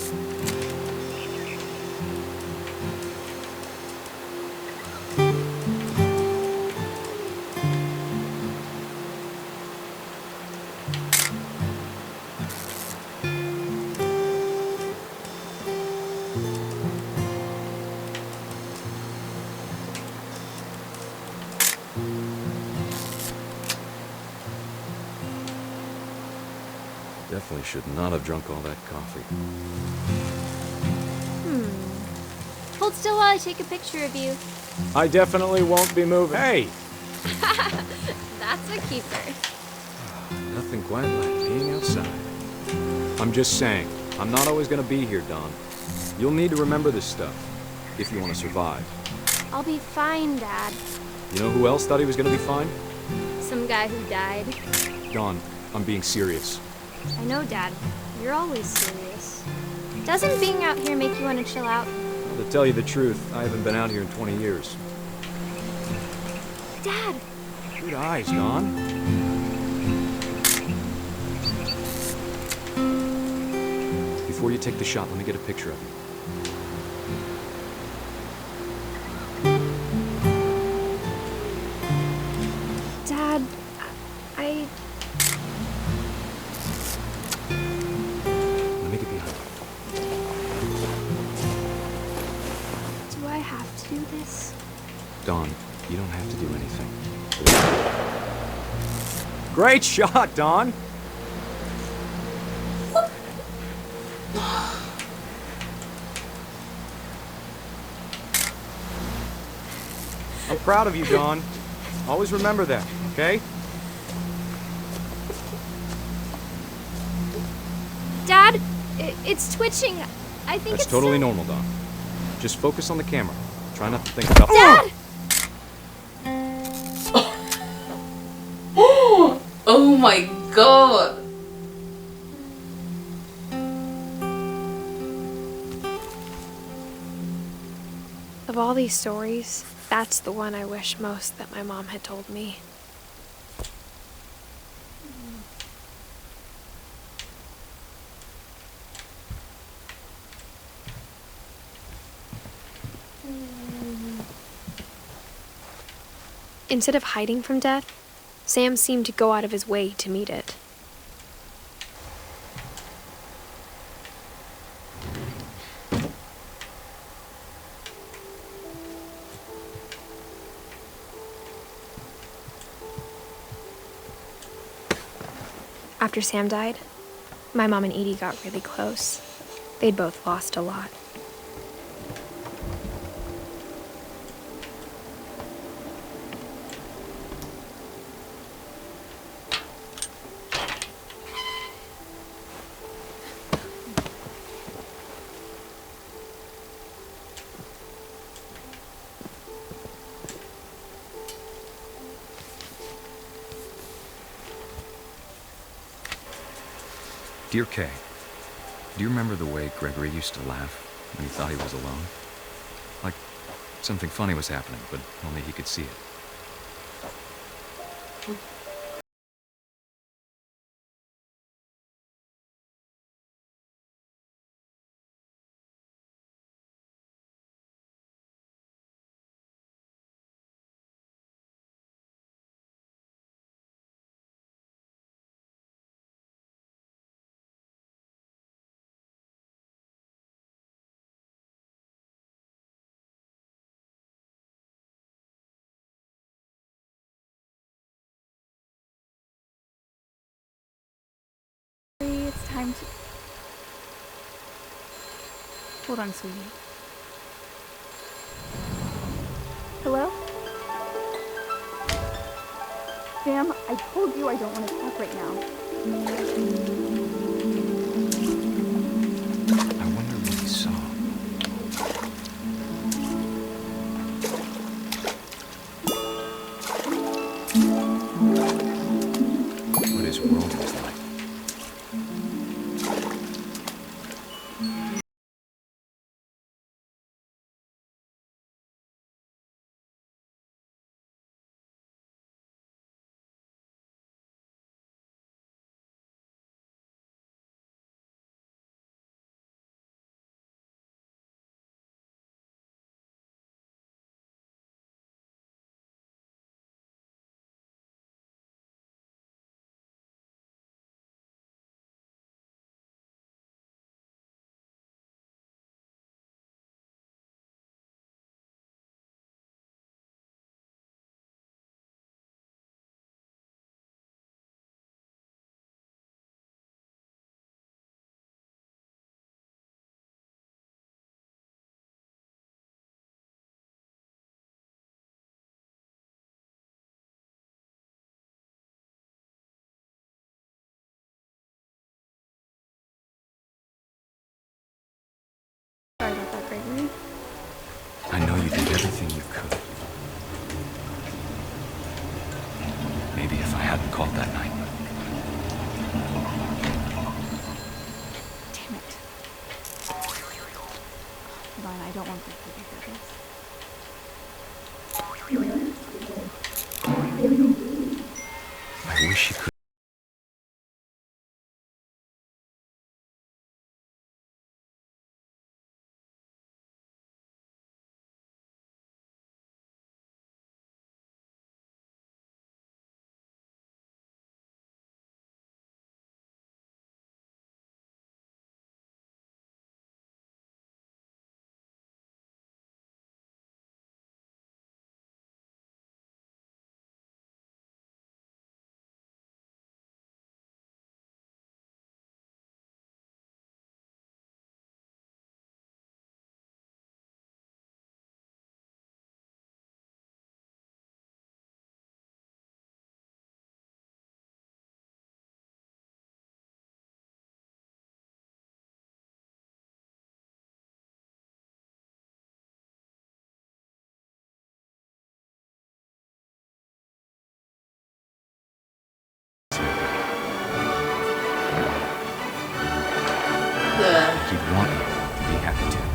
Definitely should not have drunk all that coffee. Hold still while I take a picture of you. I definitely won't be moving. Hey! That's a keeper. Nothing quite like being outside. I'm just saying, I'm not always gonna be here, Dawn. You'll need to remember this stuff, if you want to survive. I'll be fine, Dad. You know who else thought he was gonna be fine? Some guy who died. Dawn, I'm being serious. I know, Dad. You're always serious. Doesn't being out here make you want to chill out? Well, to tell you the truth, I haven't been out here in 20 years. Dad! Good eyes, Dawn. Before you take the shot, let me get a picture of you. Dad, I... Let me get behind you. Do I have to do this? Dawn, you don't have to do anything. Great shot, Dawn! I'm proud of you, Dawn. Always remember that, okay? Dad, it's twitching. I think That's it's totally normal, Dawn. Just focus on the camera. Try not to think about— Dad! my god! Of all these stories, that's the one I wish most that my mom had told me. Instead of hiding from death, Sam seemed to go out of his way to meet it. After Sam died, my mom and Edie got really close. They'd both lost a lot. Dear Kay, do you remember the way Gregory used to laugh when he thought he was alone? Like something funny was happening, but only he could see it. It's time to... Hold on, sweetie. Hello? Sam, I told you I don't want to talk right now. I wonder what he saw. What his world was like. he'd want you to be happy too.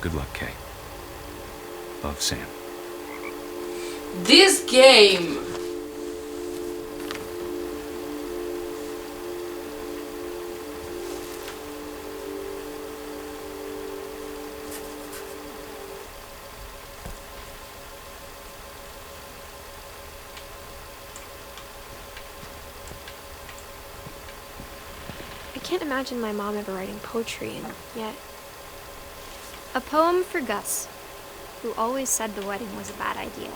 Good luck, Kay. Love, Sam. This game. I can't imagine my mom ever writing poetry, and yet... A poem for Gus, who always said the wedding was a bad idea.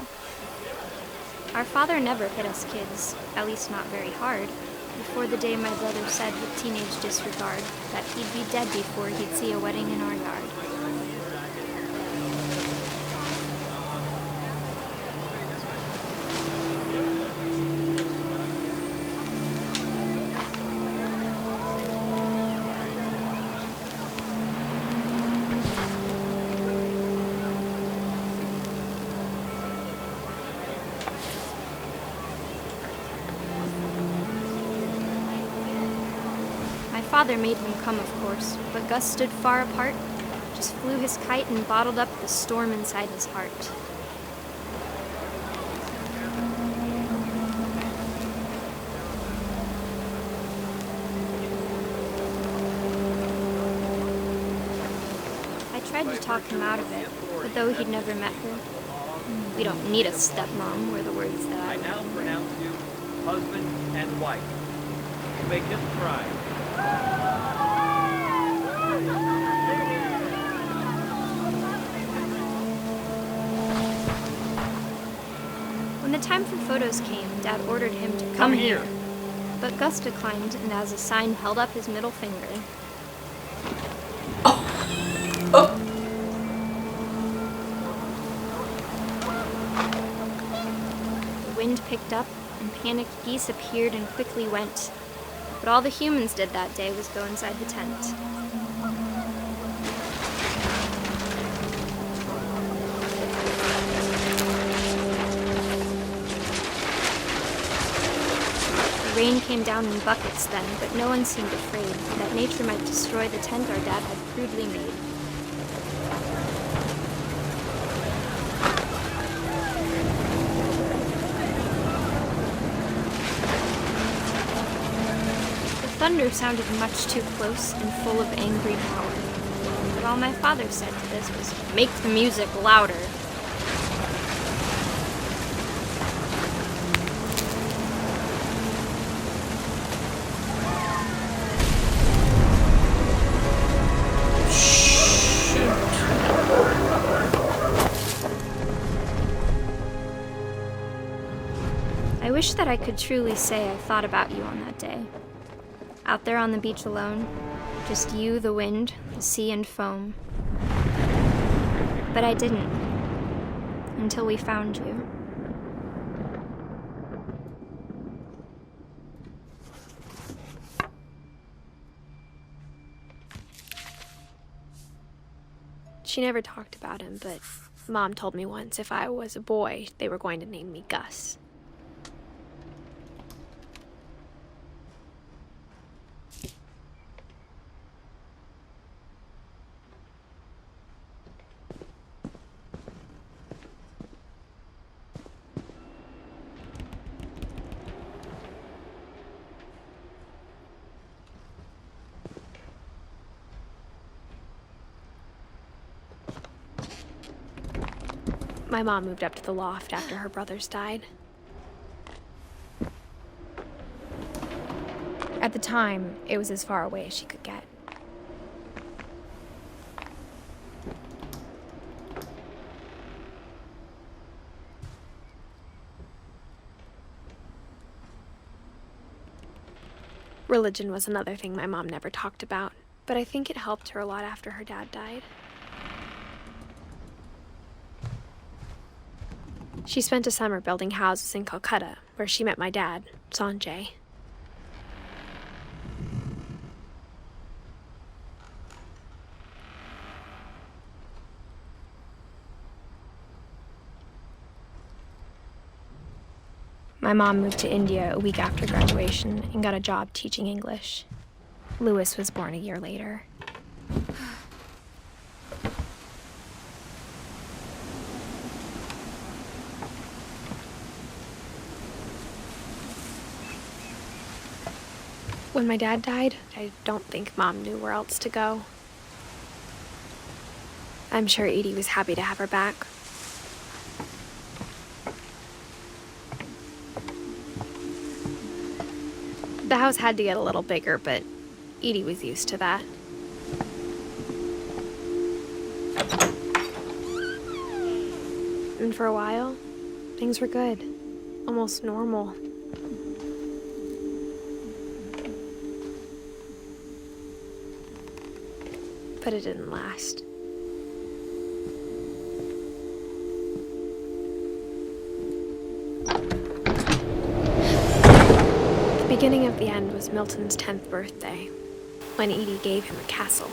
Our father never hit us kids, at least not very hard, before the day my brother said with teenage disregard that he'd be dead before he'd see a wedding in our yard. My father made him come, of course, but Gus stood far apart, just flew his kite and bottled up the storm inside his heart. I tried to talk him out of it, but though he'd never met her, we don't need a stepmom were the words that I now pronounce you husband and wife. You may kiss the bride. When the time for photos came, Dad ordered him to come here. But Gus declined, and as a sign held up his middle finger. The wind picked up, and panicked geese appeared and quickly went. But all the humans did that day was go inside the tent. The rain came down in buckets then, but no one seemed afraid that nature might destroy the tent our dad had crudely made. Thunder sounded much too close and full of angry power. But all my father said to this was, "Make the music louder." I wish that I could truly say I thought about you on that day. Out there on the beach alone, just you, the wind, the sea, and foam. But I didn't, until we found you. She never talked about him, but Mom told me once if I was a boy, they were going to name me Gus. My mom moved up to the loft after her brothers died. At the time, it was as far away as she could get. Religion was another thing my mom never talked about, but I think it helped her a lot after her dad died. She spent a summer building houses in Calcutta, where she met my dad, Sanjay. My mom moved to India a week after graduation and got a job teaching English. Louis was born a year later. When my dad died, I don't think Mom knew where else to go. I'm sure Edie was happy to have her back. The house had to get a little bigger, but Edie was used to that. And for a while, things were good. Almost normal. But it didn't last. The beginning of the end was Milton's 10th birthday, when Edie gave him a castle.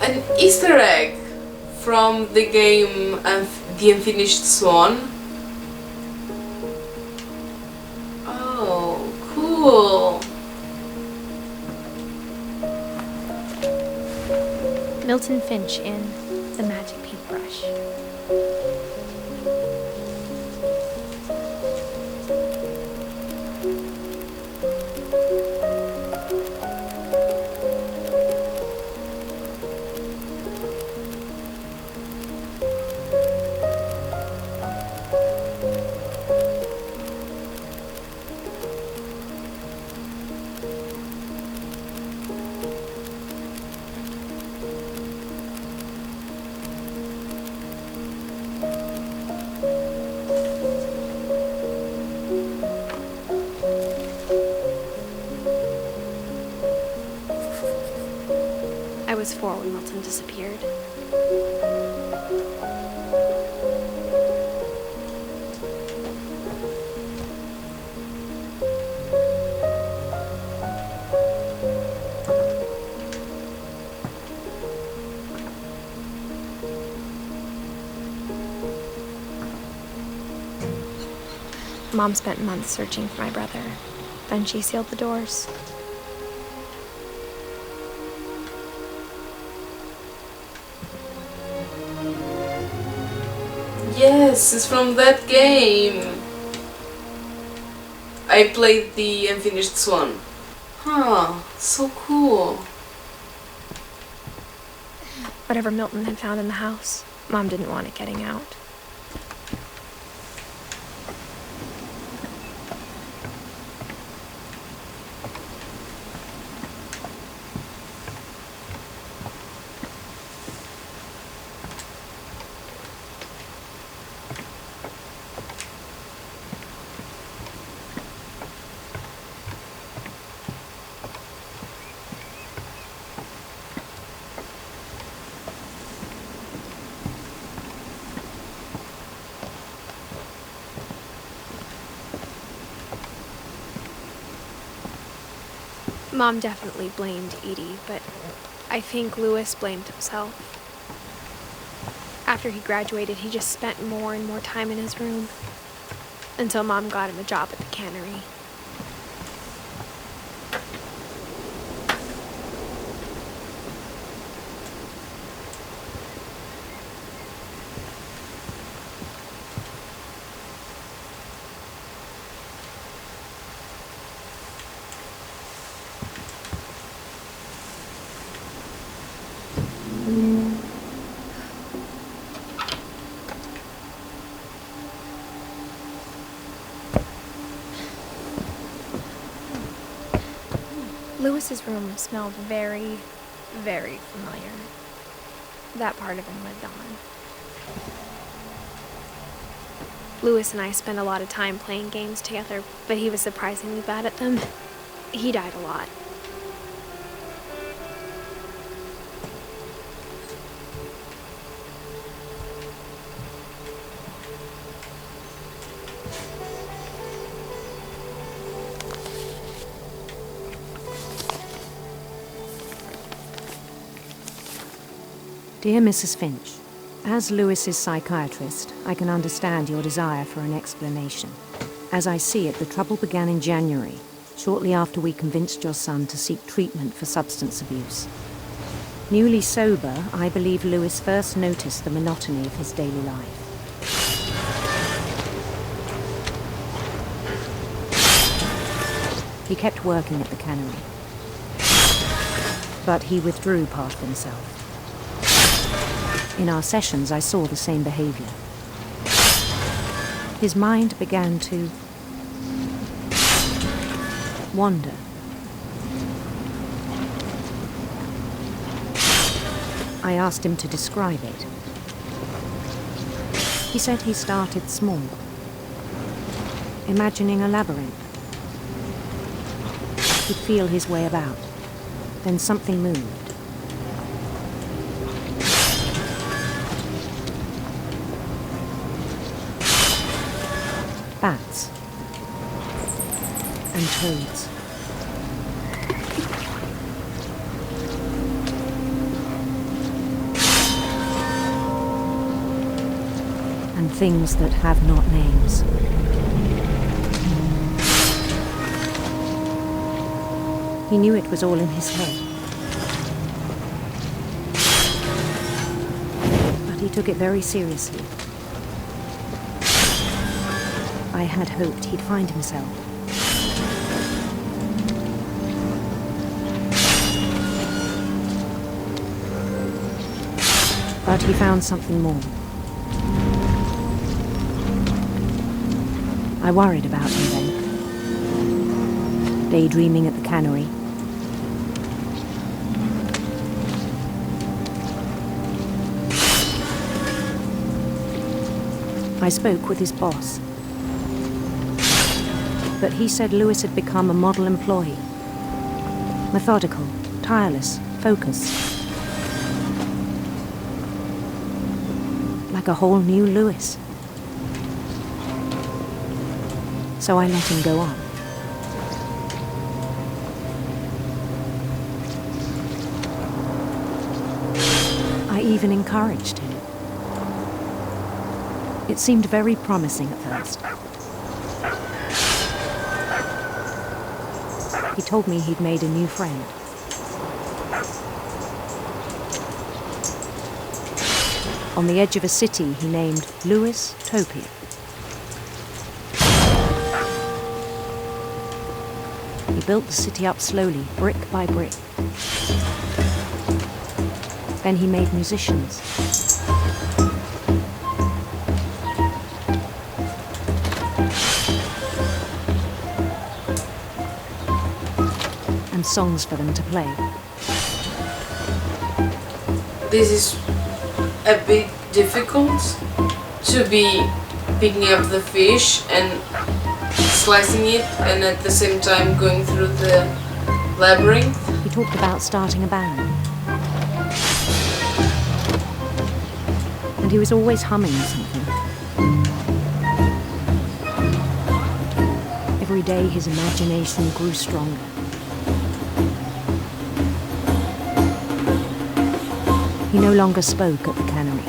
An Easter egg from the game The Unfinished Swan. Oh, cool. Milton Finch in The Magic Paintbrush. I was 4 when Milton disappeared. Mom spent months searching for my brother. Then she sealed the doors. Yes, it's from that game. I played The Unfinished Swan. Huh, so cool. Whatever Milton had found in the house, Mom didn't want it getting out. Mom definitely blamed Edie, but I think Louis blamed himself. After he graduated, he just spent more and more time in his room, until Mom got him a job at the cannery. Lewis's room smelled very, very familiar. That part of him lived on. Lewis and I spent a lot of time playing games together, but he was surprisingly bad at them. He died a lot. Dear Mrs. Finch, as Lewis's psychiatrist, I can understand your desire for an explanation. As I see it, the trouble began in January, shortly after we convinced your son to seek treatment for substance abuse. Newly sober, I believe Lewis first noticed the monotony of his daily life. He kept working at the cannery, but he withdrew part of himself. In our sessions, I saw the same behavior. His mind began to wander. I asked him to describe it. He said he started small, imagining a labyrinth. He'd feel his way about. Then something moved. Bats and toads. And things that have not names. He knew it was all in his head. But he took it very seriously. I had hoped he'd find himself. But he found something more. I worried about him then. Daydreaming at the cannery. I spoke with his boss. But he said Lewis had become a model employee. Methodical, tireless, focused. Like a whole new Lewis. So I let him go on. I even encouraged him. It seemed very promising at first. He told me he'd made a new friend. On the edge of a city he named Lewis Topia. He built the city up slowly, brick by brick. Then he made musicians. And songs for them to play. This is a bit difficult to be picking up the fish and slicing it and at the same time going through the labyrinth. He talked about starting a band. And he was always humming something. Every day his imagination grew stronger. He no longer spoke at the cannery.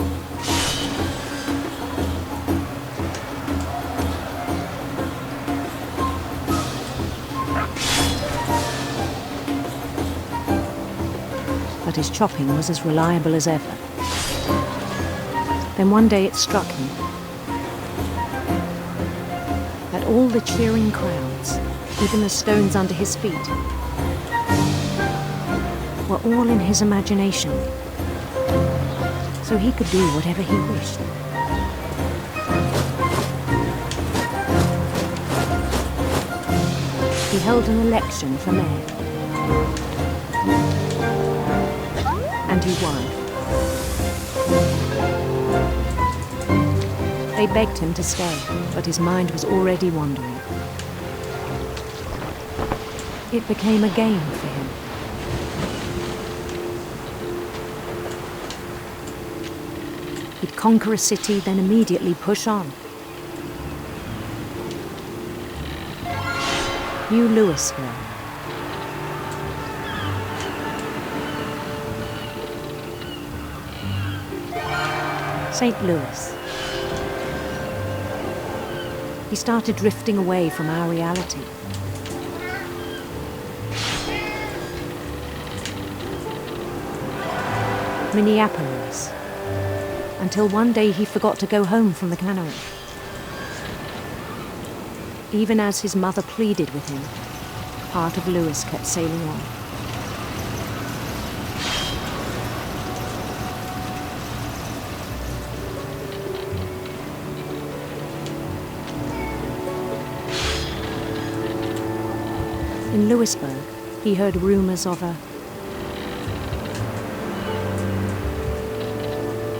But his chopping was as reliable as ever. Then one day it struck him that all the cheering crowds, even the stones under his feet, were all in his imagination. So he could do whatever he wished. He held an election for mayor. And he won. They begged him to stay, but his mind was already wandering. It became a game for him. He'd conquer a city, then immediately push on. New Louisville. St. Louis. He started drifting away from our reality. Minneapolis. Until one day he forgot to go home from the cannery. Even as his mother pleaded with him, part of Louis kept sailing on. In Louisburg, he heard rumors of a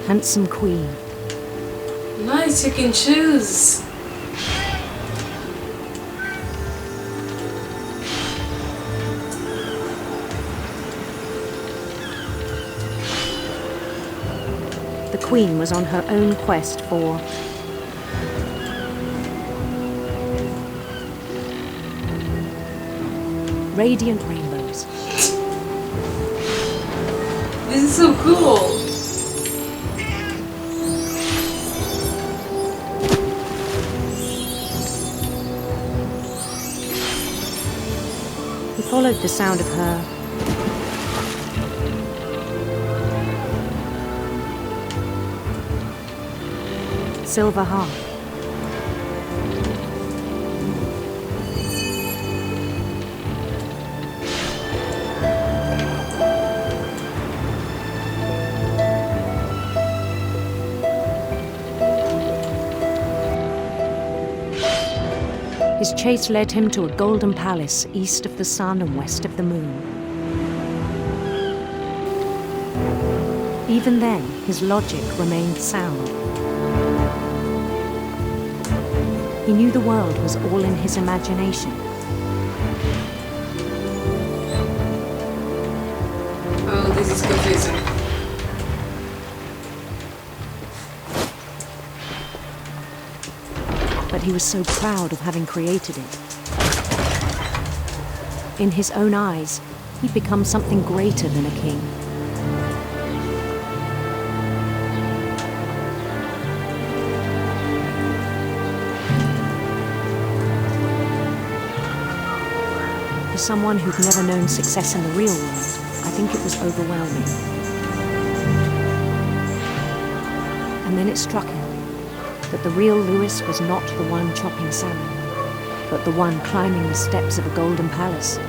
handsome queen. Nice, you can choose. The queen was on her own quest for radiant rainbows. This is so cool. He followed the sound of her silver harp. His chase led him to a golden palace east of the sun and west of the moon. Even then, his logic remained sound. He knew the world was all in his imagination. Oh, this is confusing. But he was so proud of having created it. In his own eyes, he'd become something greater than a king. For someone who'd never known success in the real world, I think it was overwhelming. And then it struck him that the real Louis was not the one chopping salmon, but the one climbing the steps of a golden palace.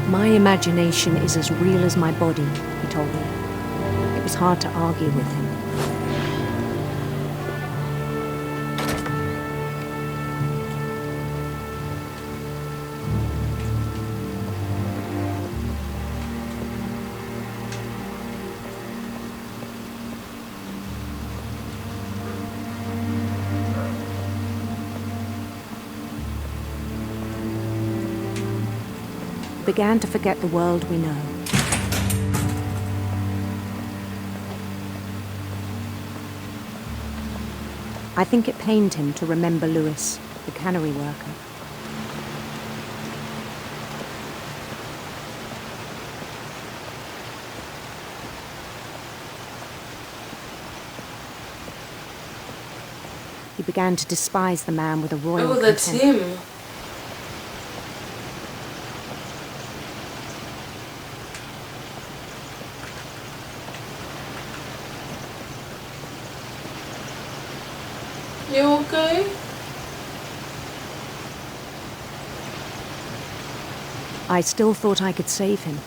My imagination is as real as my body, he told me. It was hard to argue with him. Began to forget the world we know. I think it pained him to remember Louis, the cannery worker. He began to despise the man with a royal Oh, that's contempt. him. You okay? I still thought I could save him.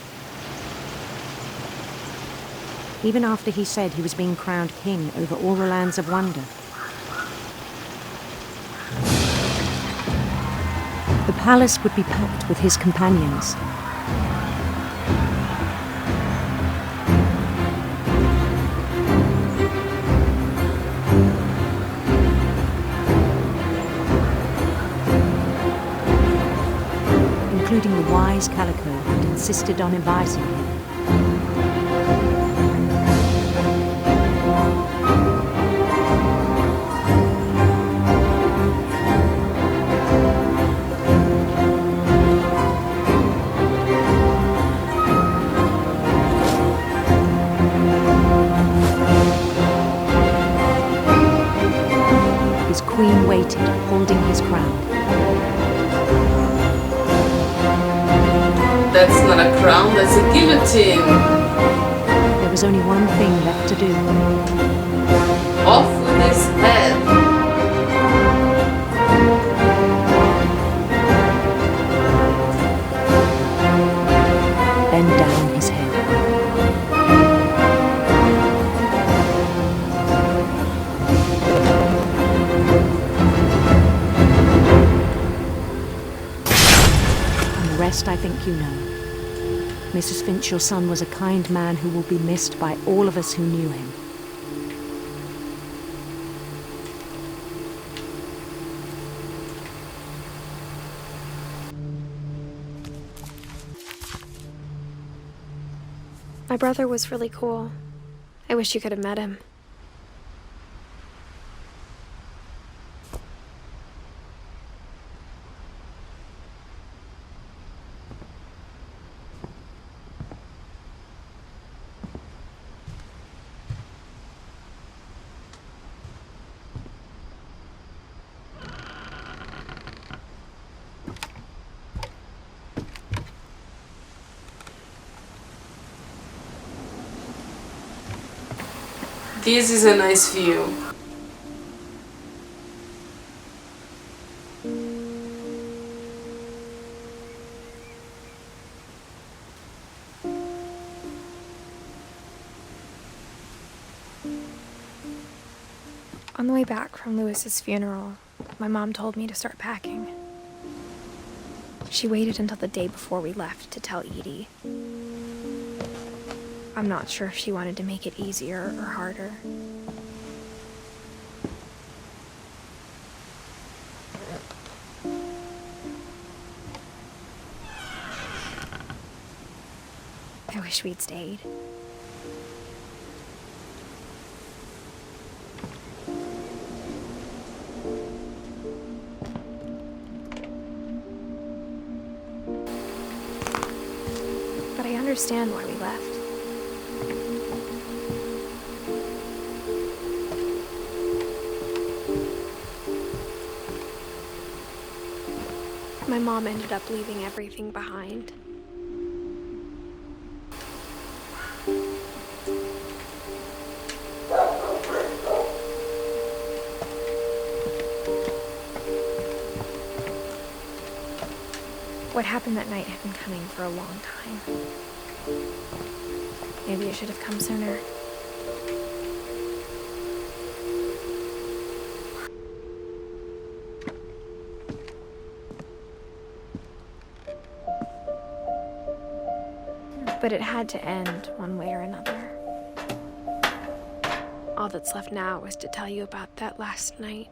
Even after he said he was being crowned king over all the lands of wonder. The palace would be packed with his companions. Including the wise Calico who'd insisted on advising him. His queen waited, holding his crown. That's not a crown, that's a guillotine. There was only one thing left to do. Off with his head. Bend down his head. And the rest I think you know. Mrs. Finch, your son was a kind man who will be missed by all of us who knew him. My brother was really cool. I wish you could have met him. This is a nice view. On the way back from Lewis's funeral, my mom told me to start packing. She waited until the day before we left to tell Edie. I'm not sure if she wanted to make it easier or harder. I wish we'd stayed. But I understand why we left. My mom ended up leaving everything behind. What happened that night had been coming for a long time. Maybe it should have come sooner. But it had to end one way or another. All that's left now is to tell you about that last night.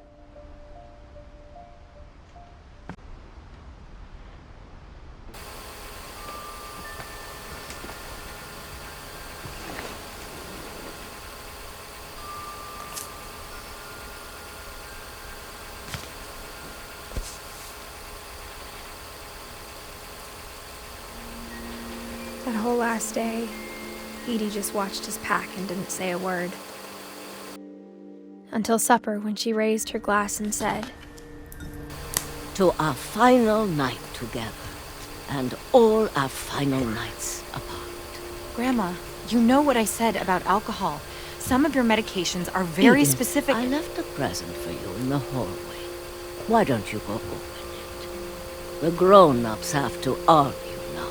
That whole last day, Edie just watched us pack and didn't say a word. Until supper, when she raised her glass and said, "To our final night together, and all our final nights apart." Grandma, you know what I said about alcohol. Some of your medications are very Edith, specific. I left a present for you in the hallway. Why don't you go open it? The grown-ups have to argue now.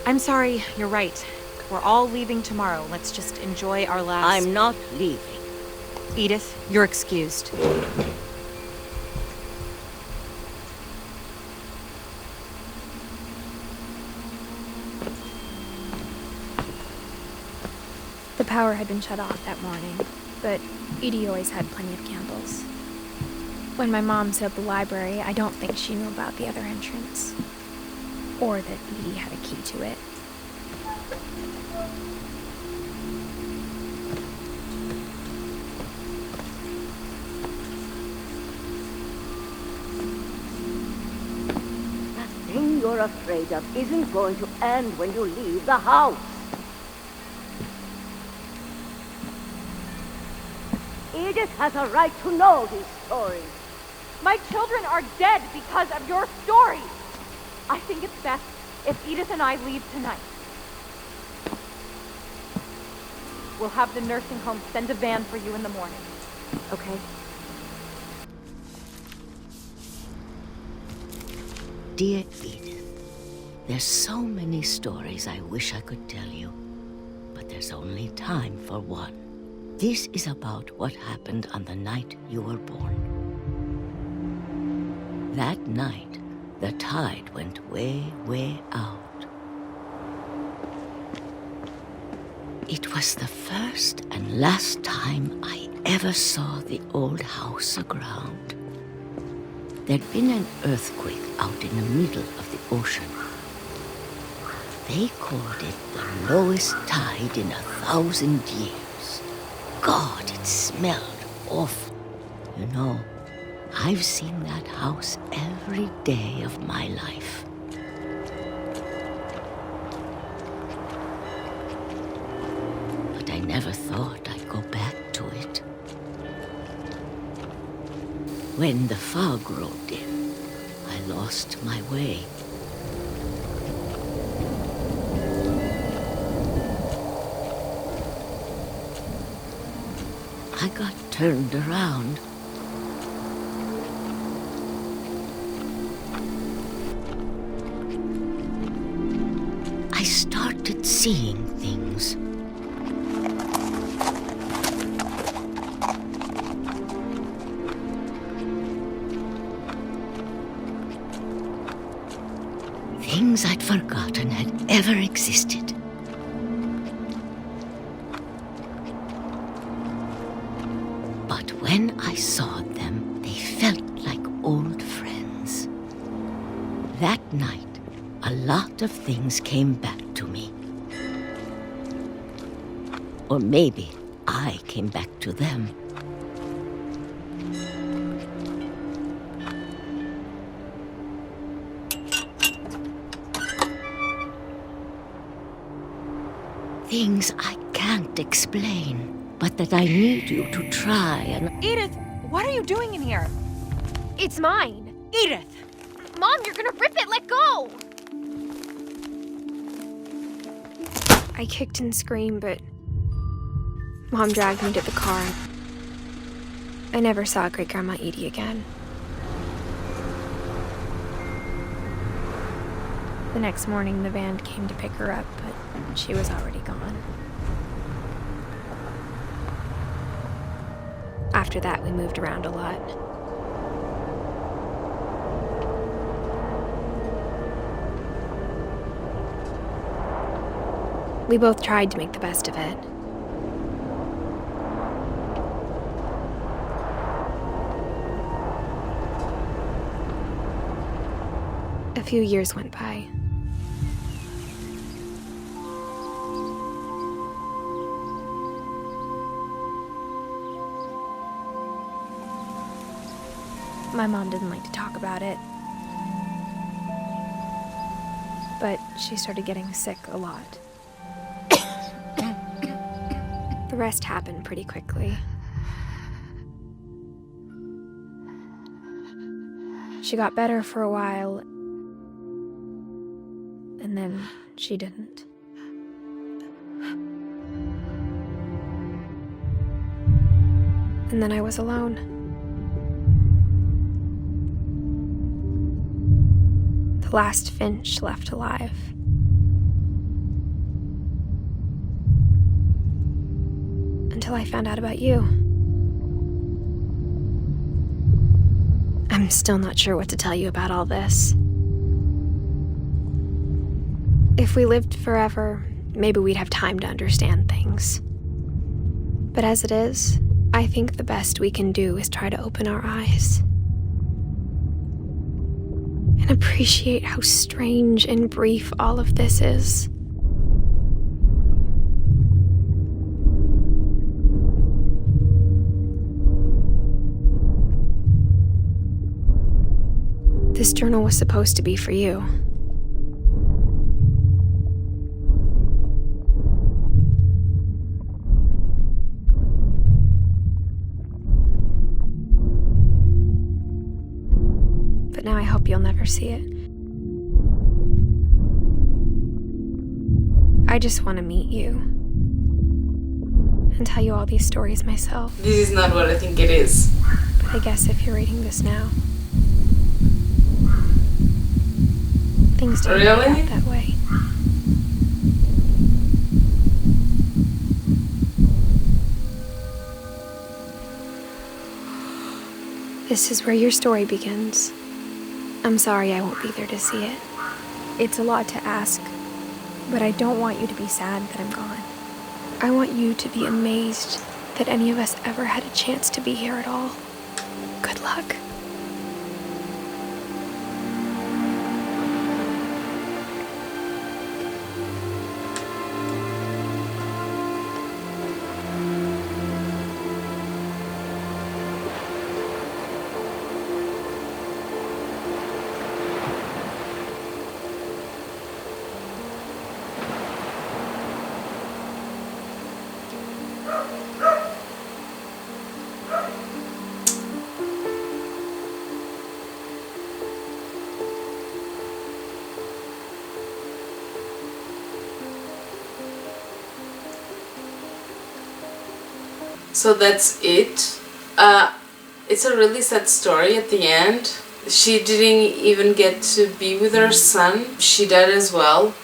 I'm sorry, you're right. We're all leaving tomorrow. Let's just enjoy our last... I'm not leaving. Edith, you're excused. power had been shut off that morning, but Edie always had plenty of candles. When my mom set up the library, I don't think she knew about the other entrance, or that Edie had a key to it. The thing you're afraid of isn't going to end when you leave the house. Edith has a right to know these stories. My children are dead because of your story. I think it's best if Edith and I leave tonight. We'll have the nursing home send a van for you in the morning. Okay? Dear Edith, there's so many stories I wish I could tell you, but there's only time for one. This is about what happened on the night you were born. That night, the tide went way, way out. It was the first and last time I ever saw the old house aground. There'd been an earthquake out in the middle of the ocean. They called it the lowest tide in 1,000 years. God, it smelled awful. You know, I've seen that house every day of my life. But I never thought I'd go back to it. When the fog rolled in, I lost my way. I got turned around. I started seeing things. Things I'd forgotten had ever existed. But when I saw them, they felt like old friends. That night, a lot of things came back to me. Or maybe I came back to them. Things I can't explain, but that I need you to try and... Edith, what are you doing in here? It's mine! Edith! Mom, you're gonna rip it! Let go! I kicked and screamed, but Mom dragged me to the car. I never saw Great-Grandma Edie again. The next morning, the van came to pick her up, but she was already gone. After that, we moved around a lot. We both tried to make the best of it. A few years went by. My mom didn't like to talk about it, but she started getting sick a lot. The rest happened pretty quickly. She got better for a while, and then she didn't. And then I was alone. The last Finch left alive. Until I found out about you. I'm still not sure what to tell you about all this. If we lived forever, maybe we'd have time to understand things. But as it is, I think the best we can do is try to open our eyes and appreciate how strange and brief all of this is. This journal was supposed to be for you. But now I hope you'll never see it. I just want to meet you and tell you all these stories myself. This is not what I think it is. But I guess if you're reading this now, things don't work out that way. This is where your story begins. I'm sorry I won't be there to see it. It's a lot to ask, but I don't want you to be sad that I'm gone. I want you to be amazed that any of us ever had a chance to be here at all. Good luck. So that's it. It's a really sad story at the end. She didn't even get to be with her son. She died as well.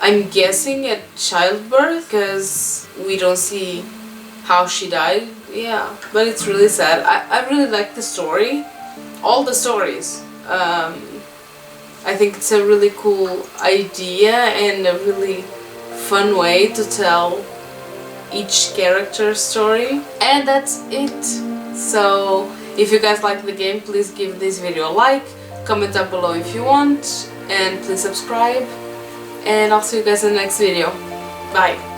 I'm guessing at childbirth because we don't see how she died. Yeah, but it's really sad. I really like the story. All the stories. I think it's a really cool idea and a really fun way to tell each character's story. And that's it. So if you guys like the game, please give this video a like, comment down below if you want, and please subscribe, and I'll see you guys in the next video. Bye.